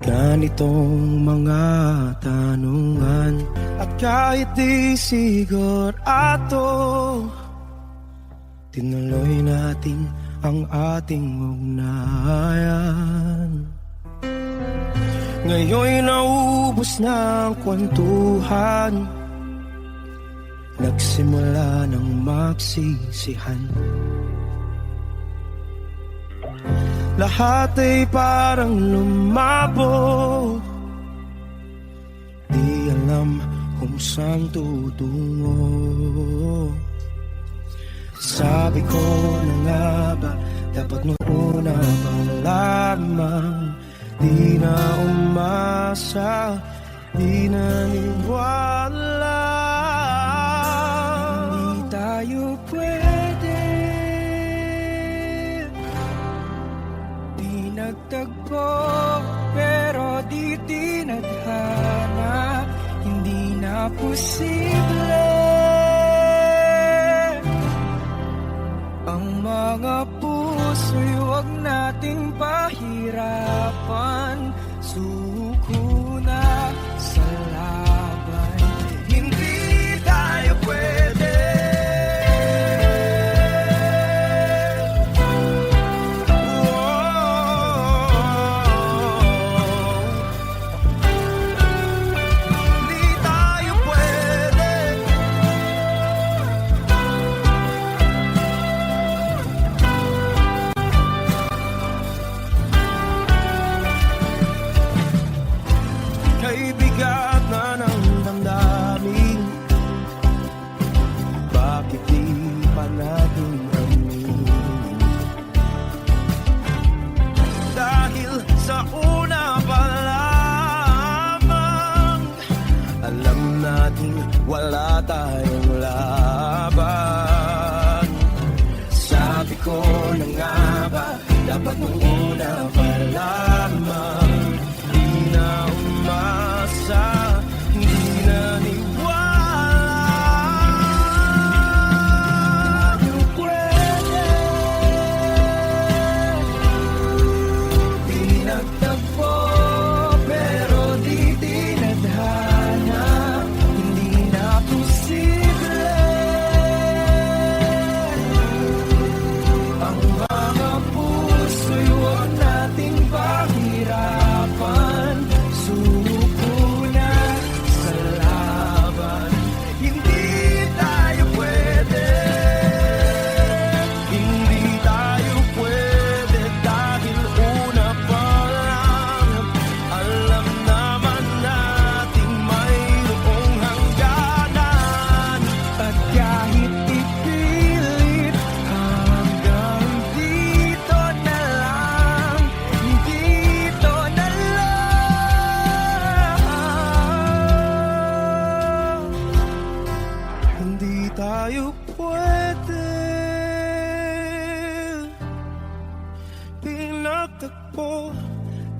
ganitong mga tanungan. At kahit di sigurado, tinuloy natin ang ating ugnayan. Ngayon'y naubos na ang kwentuhan, nagsimula ng magsisihan. Lahat ay parang lumabo, di alam kung saan tutungo. Sabi ko na nga ba, dapat nung una pa lamang, di na umasa, di naniwala. Hindi tayo pwede, di nagtagpo, pero di tinadhana. Hindi na posible ang mga puso'y huwag nating pahirapan. Suko na sa laban, hindi tayo pwede. Hindi tayo pwede. Kay bigat na ng damdamin, bakit di pa natin aminin? Dahil sa una pa lamang, alam natin wala tayong laban. Sabi ko na nga ba, dapat nung una pa lamang, di na umasa, hindi naniwala. Yung pwede, di nagtagpo, pero di tinadhana. Hindi na posible ang mga puso'y huwag nating pahirapan. Suko na sa laban, hindi tayo pwede. Hindi tayo pwede dahil una pa lang, alam naman nating mayroong hangganan. At kahit ipilit, hanggang dito na lang, dito na lang. Hindi tayo pwede, pinagtagpo,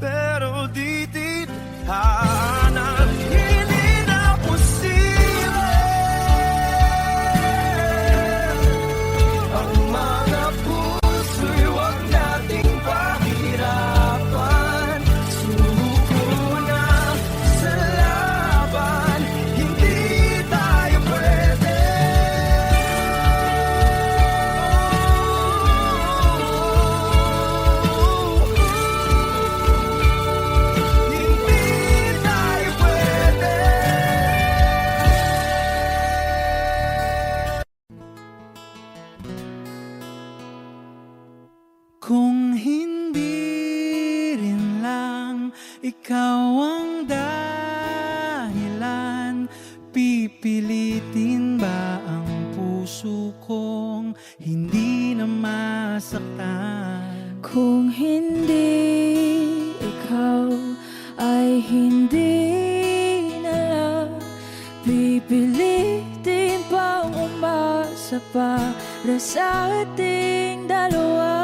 pero di tinadhana. Hindi na posible ang mga puso'y huwag nating pahirapan. Suko na sa laban, hindi tayo pwede. Hindi tayo pwede. Kung hindi rin lang ikaw ang dahilan, pipilitin ba ang puso kong hindi na masaktan? Kung hindi ikaw ay hindi na lang, pipilitin pang umasa para sa ating dalawa.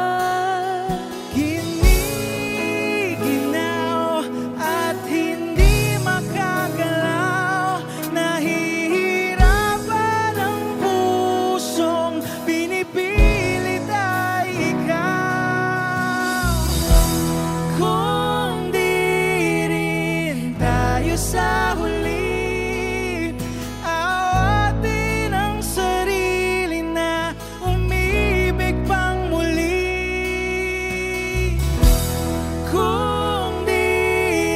Giniginaw at hindi makagalaw, nahihirapan ang pusong pinipilit ay sa huli. Awatin ang sarili na umibig pang muli. Kung di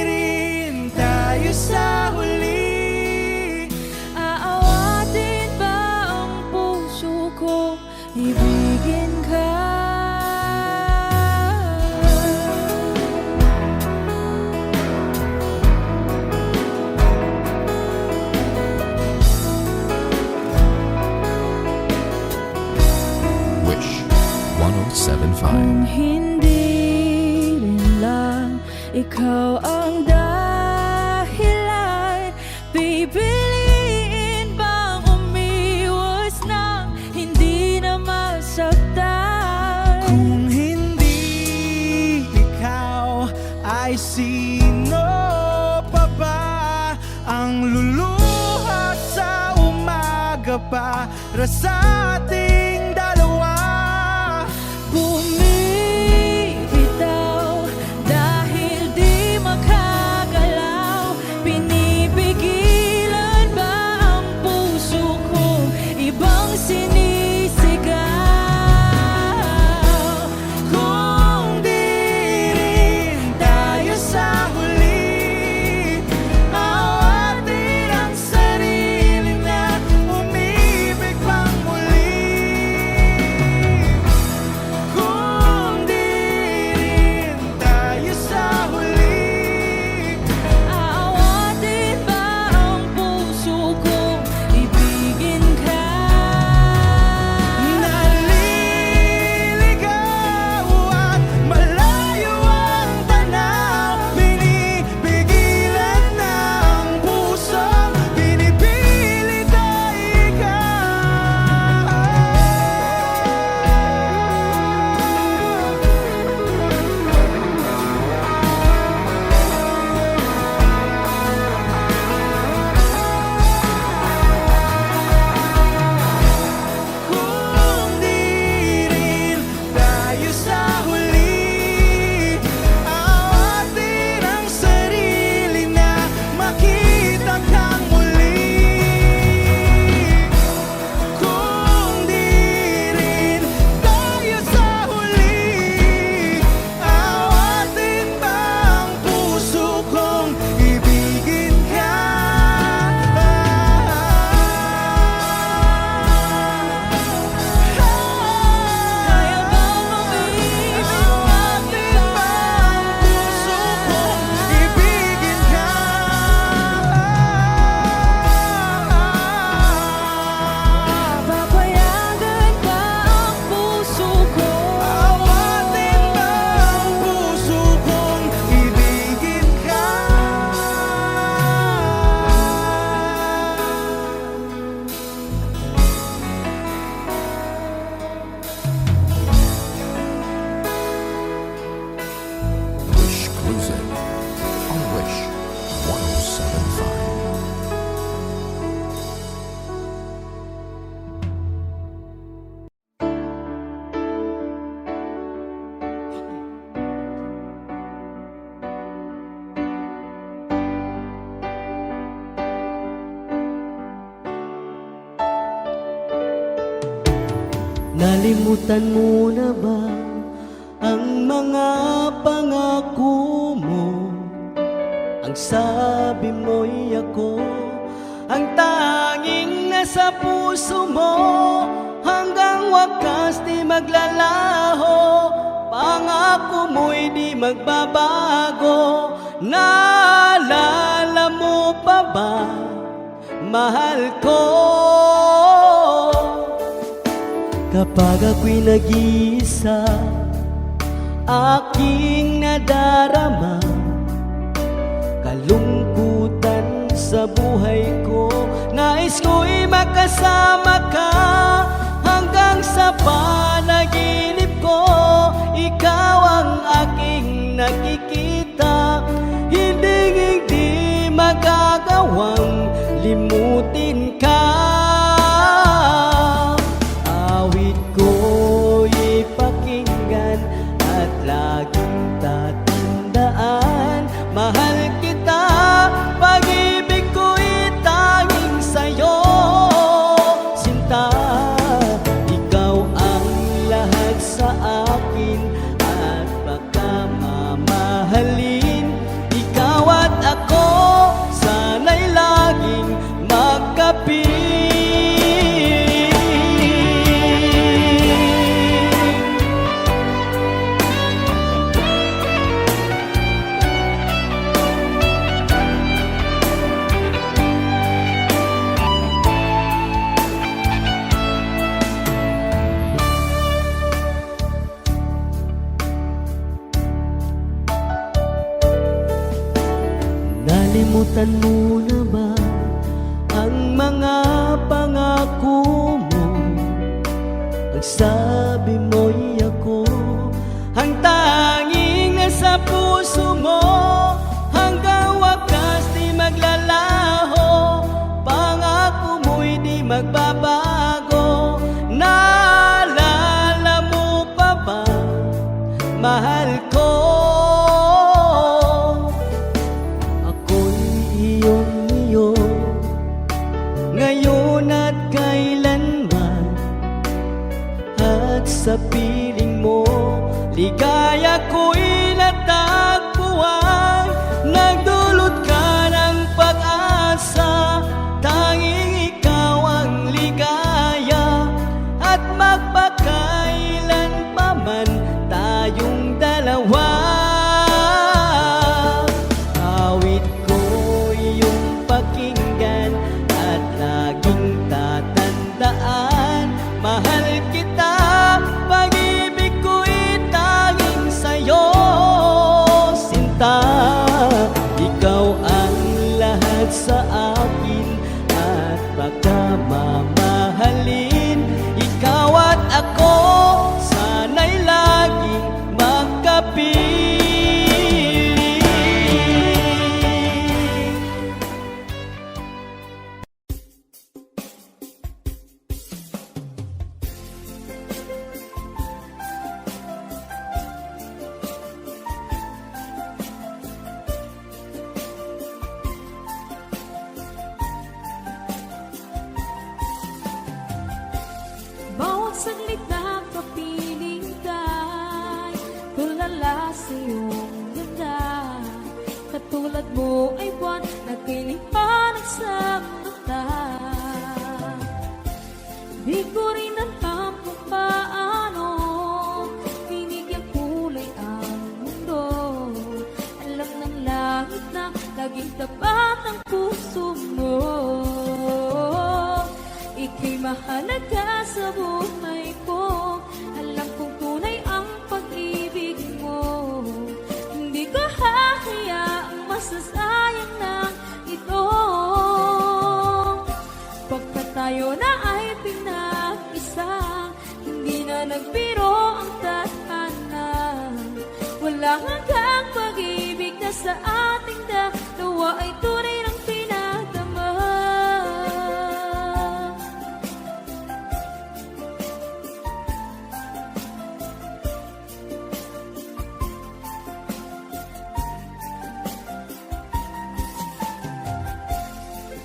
rin tayo sa huli, Aawatin ba ang puso ko? Ibigin ka. Wish 1075. Kung hindi rin lang ikaw ang dahilan, pipiliin bang umiwas nang hindi na masaktan? kung hindi ikaw, ay sino pa ba ang luluha sa umaga para sa ating dalawa? Bumibitaw dahil di makagalaw, pinipigilan ba ang puso ko ibang sinisigaw? Kung di rin tayo sa huli, awatin ang sarili na umibig pang muli. Kung di rin tayo sa huli, Aawatin ba ang puso ko? Ibigin ka. naliligaw at malayo ang tanaw, binibigilan ng puso, pinipilit ay kung di rin tayo sa huli, awatin ang sarili na makita kang muli. Kung di rin tayo sa huli, awatin ba ang puso kong ibigin ka? Kaya bang umibig Awatin ba ang puso kong ibigin ka? Papayagan ba ang puso ko? Awatin ba ang puso kong ibigin ka? Wish Cruising on Wish 1075. Nalimutan mo na ba ang mga pangako mo? Ang sabi mo'y ako ang tanging nasa puso mo, hanggang wakas di maglalaho. Pangako mo'y di magbabago. Naalala mo pa ba, mahal ko? Kapag ako'y nag-iisa, aking nadarama kalungkutan sa buhay ko. Nais ko'y makasama ka hanggang sa panaginip ko. Ikaw ang aking nakikita, hindi magagawang limutin ka. Awit ko'y pakinggan at laging tatandaan, mahal kita Nakalimutan mo na ba ang mga pangako mo? Nagsabi mo'y ako ang tanging nasa puso mo. Hanggang wakas di maglalaho, pangako mo'y di magbabago. Naalala mo pa ba, mahal ko? Ako'y iyong-iyo, ngayon at kailanman. At sa piling mo, ligaya ko'y natagpuan. Nagdulot ka ng pag-asa, tanging ikaw ang ligaya. At magpakailan pa man tayong dalawa. Awit ko iyong pakinggan at laging tatandaan. Mahal kita, pag-ibig ko'y tanging sa'yo, sinta. Ikaw ang lahat sa akin at pagkamamahalin. Ikaw at ako, sana'y laging magkapiling. Bawat saglit na kapiling ka'y tulala sa iyong ganda. Katulad mo ay buwan na kinipanag sa mata. Di ko rin alam kung paano binigyan kulay ang mundo. Alam ng langit na laging tapat ang puso mo. Ika'y mahalaga sa buhay ko. Alam kong tunay ang pag-ibig mo. Hindi ko hahayaang masasayang na ito. Pagkat tayo na ay pinag-isa, hindi na nagbiro ang tadhana. Walang hanggang pag-ibig na sa ating dalawa ay tunay ng pinagdama.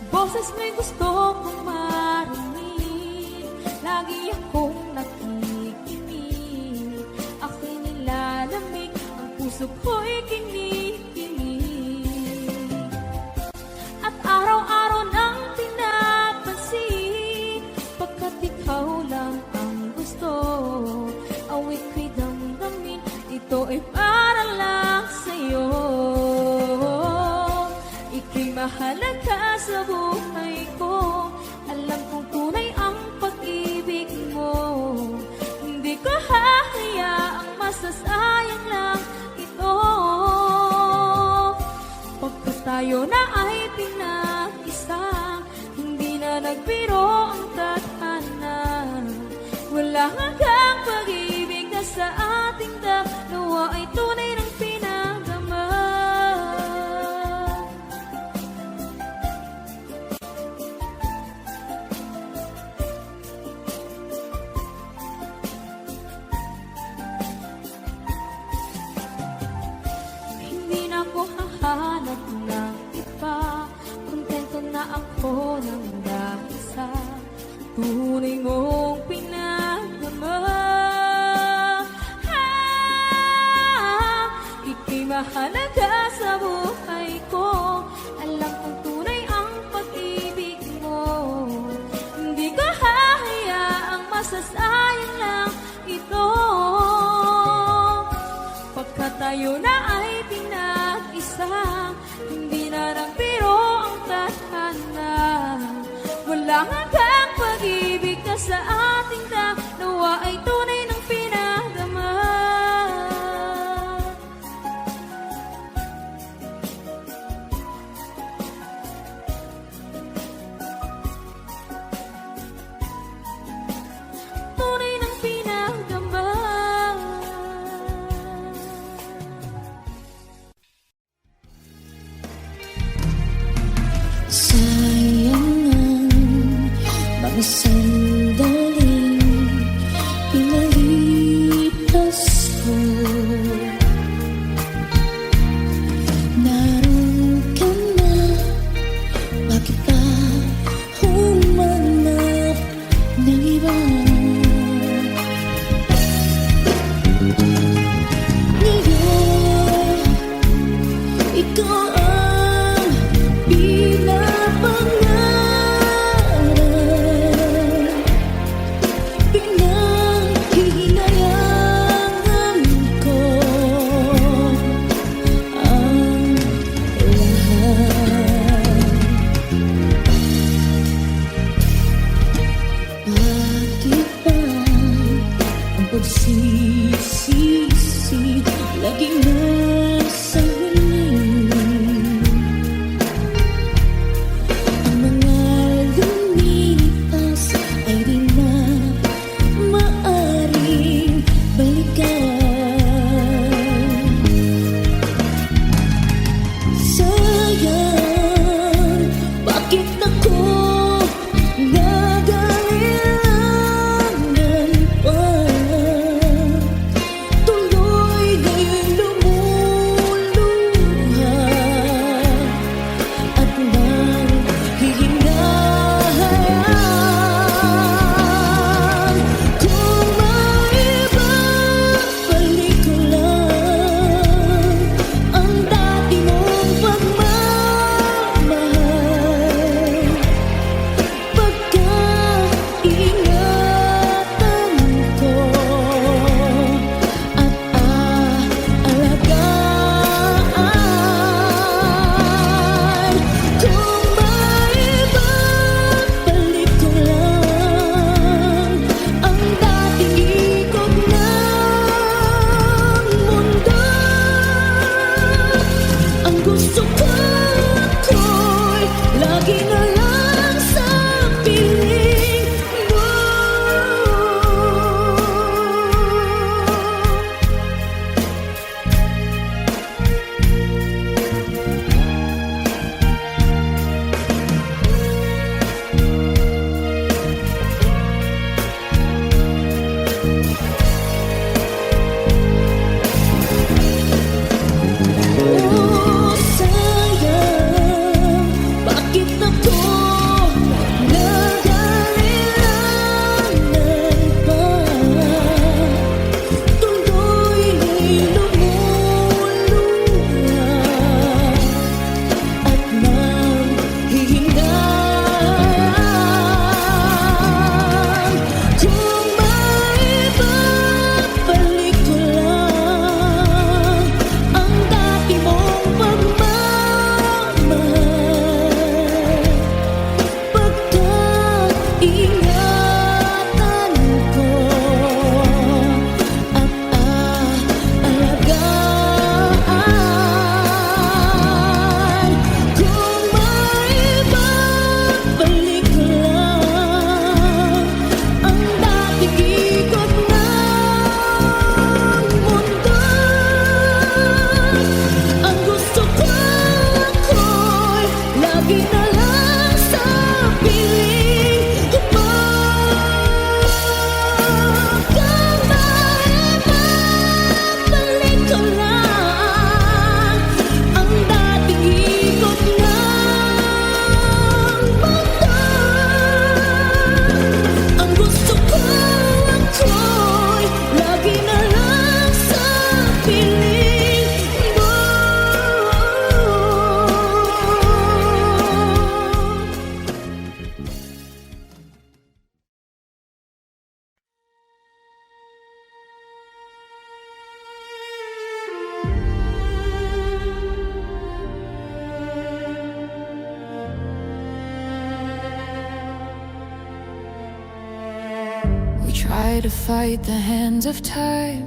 Boses may gusto kong marinig, lagi akong nakikinig. Ako'y nilalamig, ang puso ko'y kinikinig. At araw-araw nang pinapansin, pagkat ikaw lang ang gusto. Awit ko'y damdamin, ito ay para lang sa'yo. Ika'y mahalaga sa buhay ko. Alam kong tunay ang pag-ibig mo. Hindi ko hahayaang masasayang lang ito. Pagkat tayo na ay pinag-isa, hindi na nagbiro ang tadhana. Wala hanggang pag-ibig na sa ating dalawa ay tunay ng pinagdama. Hindi na ako hahanap ng iba, kontento na ako ng dahil sa tunay mong pinagdama. Ika'y mahalaga sa buhay ko. Alam kong tunay ang pag-ibig mo. Hindi ko hahayaang masasayang lang ito. Pagkat tayo na ay pinag-isa, hindi na nagbiro ang tadhana. Wala hanggang pag-ibig na sa ating dalawa ay tunay ng pinagdama. Sayang ang mga sandaling pinalipas ko. Naroon ka na, bakit pa humanap ng iba? Ngayon, ikaw ang pinapangarap, pinanghihinayangan ko ang lahat. Bakit ba ang pagsisisi laging nasa huli? Ang mga lumipas ay di na maaring balikan. Sayang, bakit ako nagailangan pa? Tuloy ngayong lumuluha at nanghihingahan. Kung maibabalik ko lang ang dati mong pagmamahal, pagkaingatan ko at aalagaan. Kung maibabalik ko lang ang dating ikot ng mundo, ang gusto ko ako'y lagi na lang sa piling mo. Oh, sayang, bakit ako nagailangan pa? Tuloy lumuluha at nanghihingahan. Kung maibabalik ko lang ang dati mong pagmamahal, pagkaingatan ko at aalagaan. Kung maibabalik ko lang ang dating ikot ng mundo, ang gusto ko ako'y lagi na lang sa piling mo. Kung maibabalik ko lang ang dating ikot ng mundo, ang gusto ko ako'y lagi na lang sa piling mo. We try to fight the hands of time,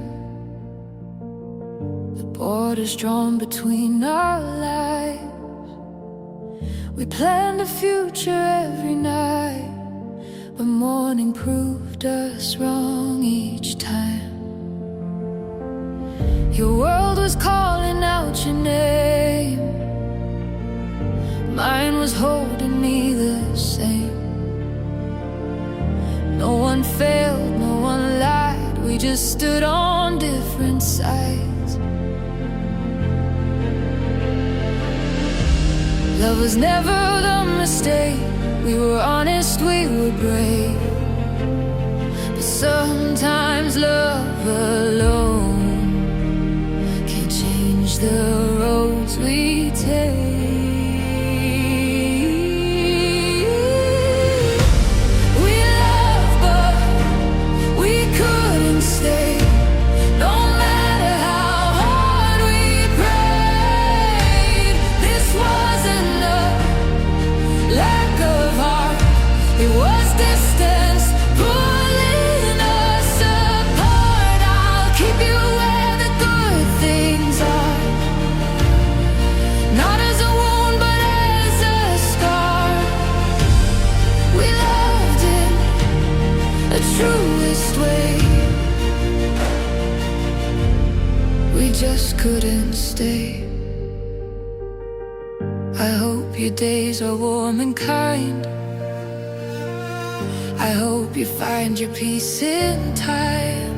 the borders drawn between our lives. We planned a future every night, but morning proved us wrong each time. Your world was calling out your name, mine was holding me the same. No one failed, no one lied, we just stood on different sides. Love was never the mistake, we were honest, we were brave. But sometimes love alone can't change the roads we take. We loved but we couldn't stay. No matter how hard we prayed, this wasn't a lack of heart, it was distance pulling us apart. I'll keep you where the good things are, not as a wound but as a scar. We loved in the truest way, we just couldn't stay. I hope your days are warm and kind, I hope you find your peace in time.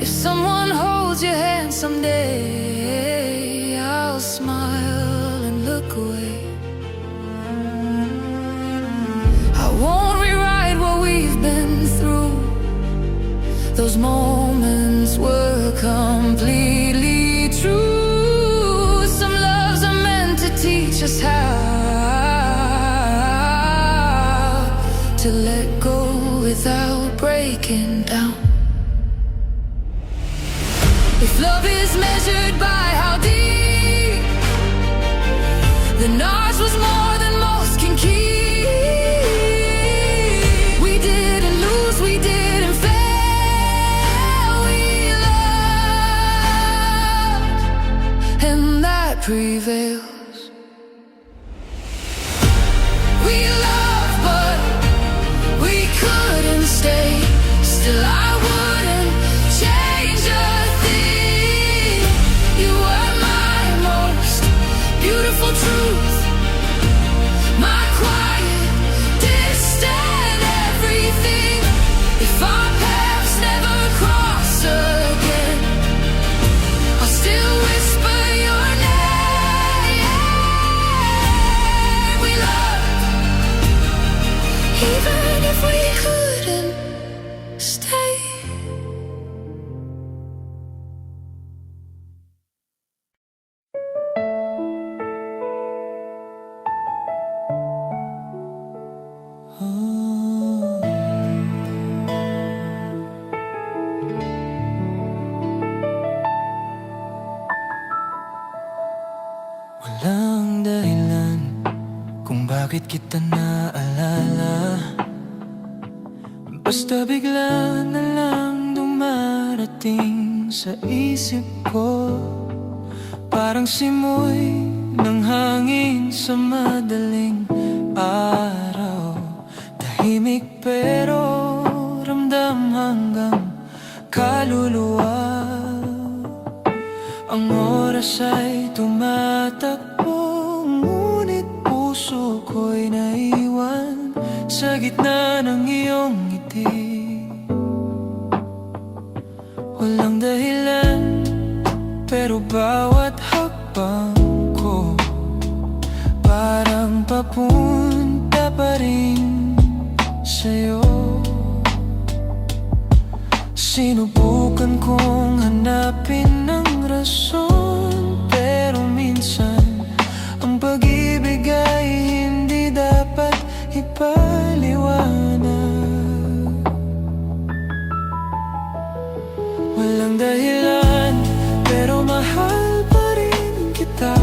If someone holds your hand someday, I'll smile and look away. I won't rewrite what we've been through, those moments were completely true. Some loves are meant to teach us how to let go without breaking down. If love is measured by how deep, then ours was more than most can keep. We didn't lose, we didn't fail, we loved, and that prevails. We loved but we couldn't stay. Still I wouldn't change a thing. You were my most beautiful truth, my quiet, distant everything. If our paths never cross again, I'll still whisper your name. We loved even if we couldn't stay. Walang dahilan kung bakit kita naalala, basta bigla na lang dumarating sa isip ko. Parang simoy ng hangin sa madaling araw, tahimik pero ramdam hanggang kaluluwa. Ang oras ay tumatakbo, ngunit puso ko'y naiwan sa gitna ng iyong ngiti. Walang dahilan, pero bawat hakbang ko parang papunta pa rin sa'yo. Sinubukan kong hanapin ng rason, pero minsan ang pag-ibig ay hindi dapat ipaliwanag. Walang dahilan, pero mahal pa rin kita.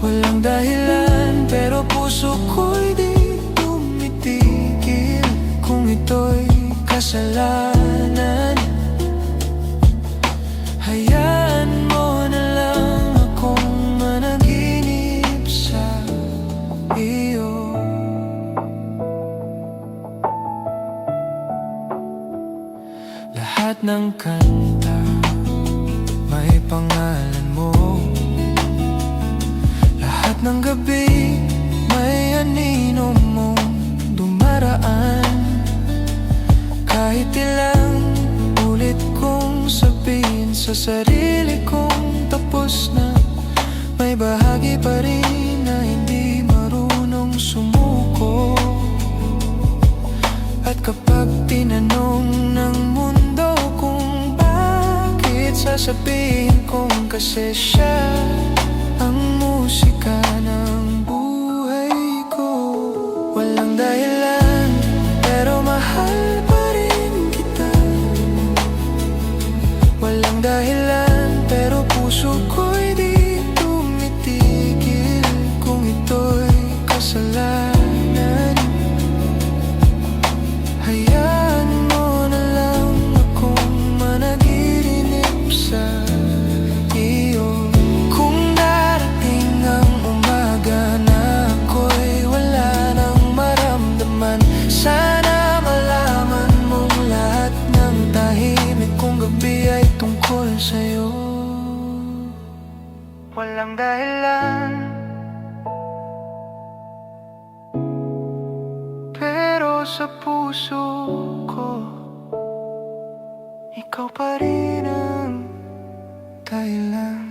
Walang dahilan, pero puso ko'y di tumitigil. Kung ito'y kasalanan, hayaan mo na lang akong managinip sa iyo. Lahat ng kanta may pangalan mo, ng gabi, may anino mong dumaraan. Kahit ilang ulit kong sabihin sa sarili kong tapos na, may bahagi pa rin na hindi marunong sumuko. At kapag tinanong ng mundo kung bakit, sasabihin kong kasi siya ang musika ng buhay ko. Walang dahilan, pero mahal pa rin kita. Walang dahilan, pero puso ko'y di tumitigil kung ito'y kasalanan. Hayaan mo na lang akong managinip sa iyo. Kung darating ang umaga na ako'y wala nang maramdaman, sana malaman mong lahat ng tahimik kong gabi ay tungkol sa'yo. Walang dahilan, pero sa puso ko, ikaw pa rin ang dahilan.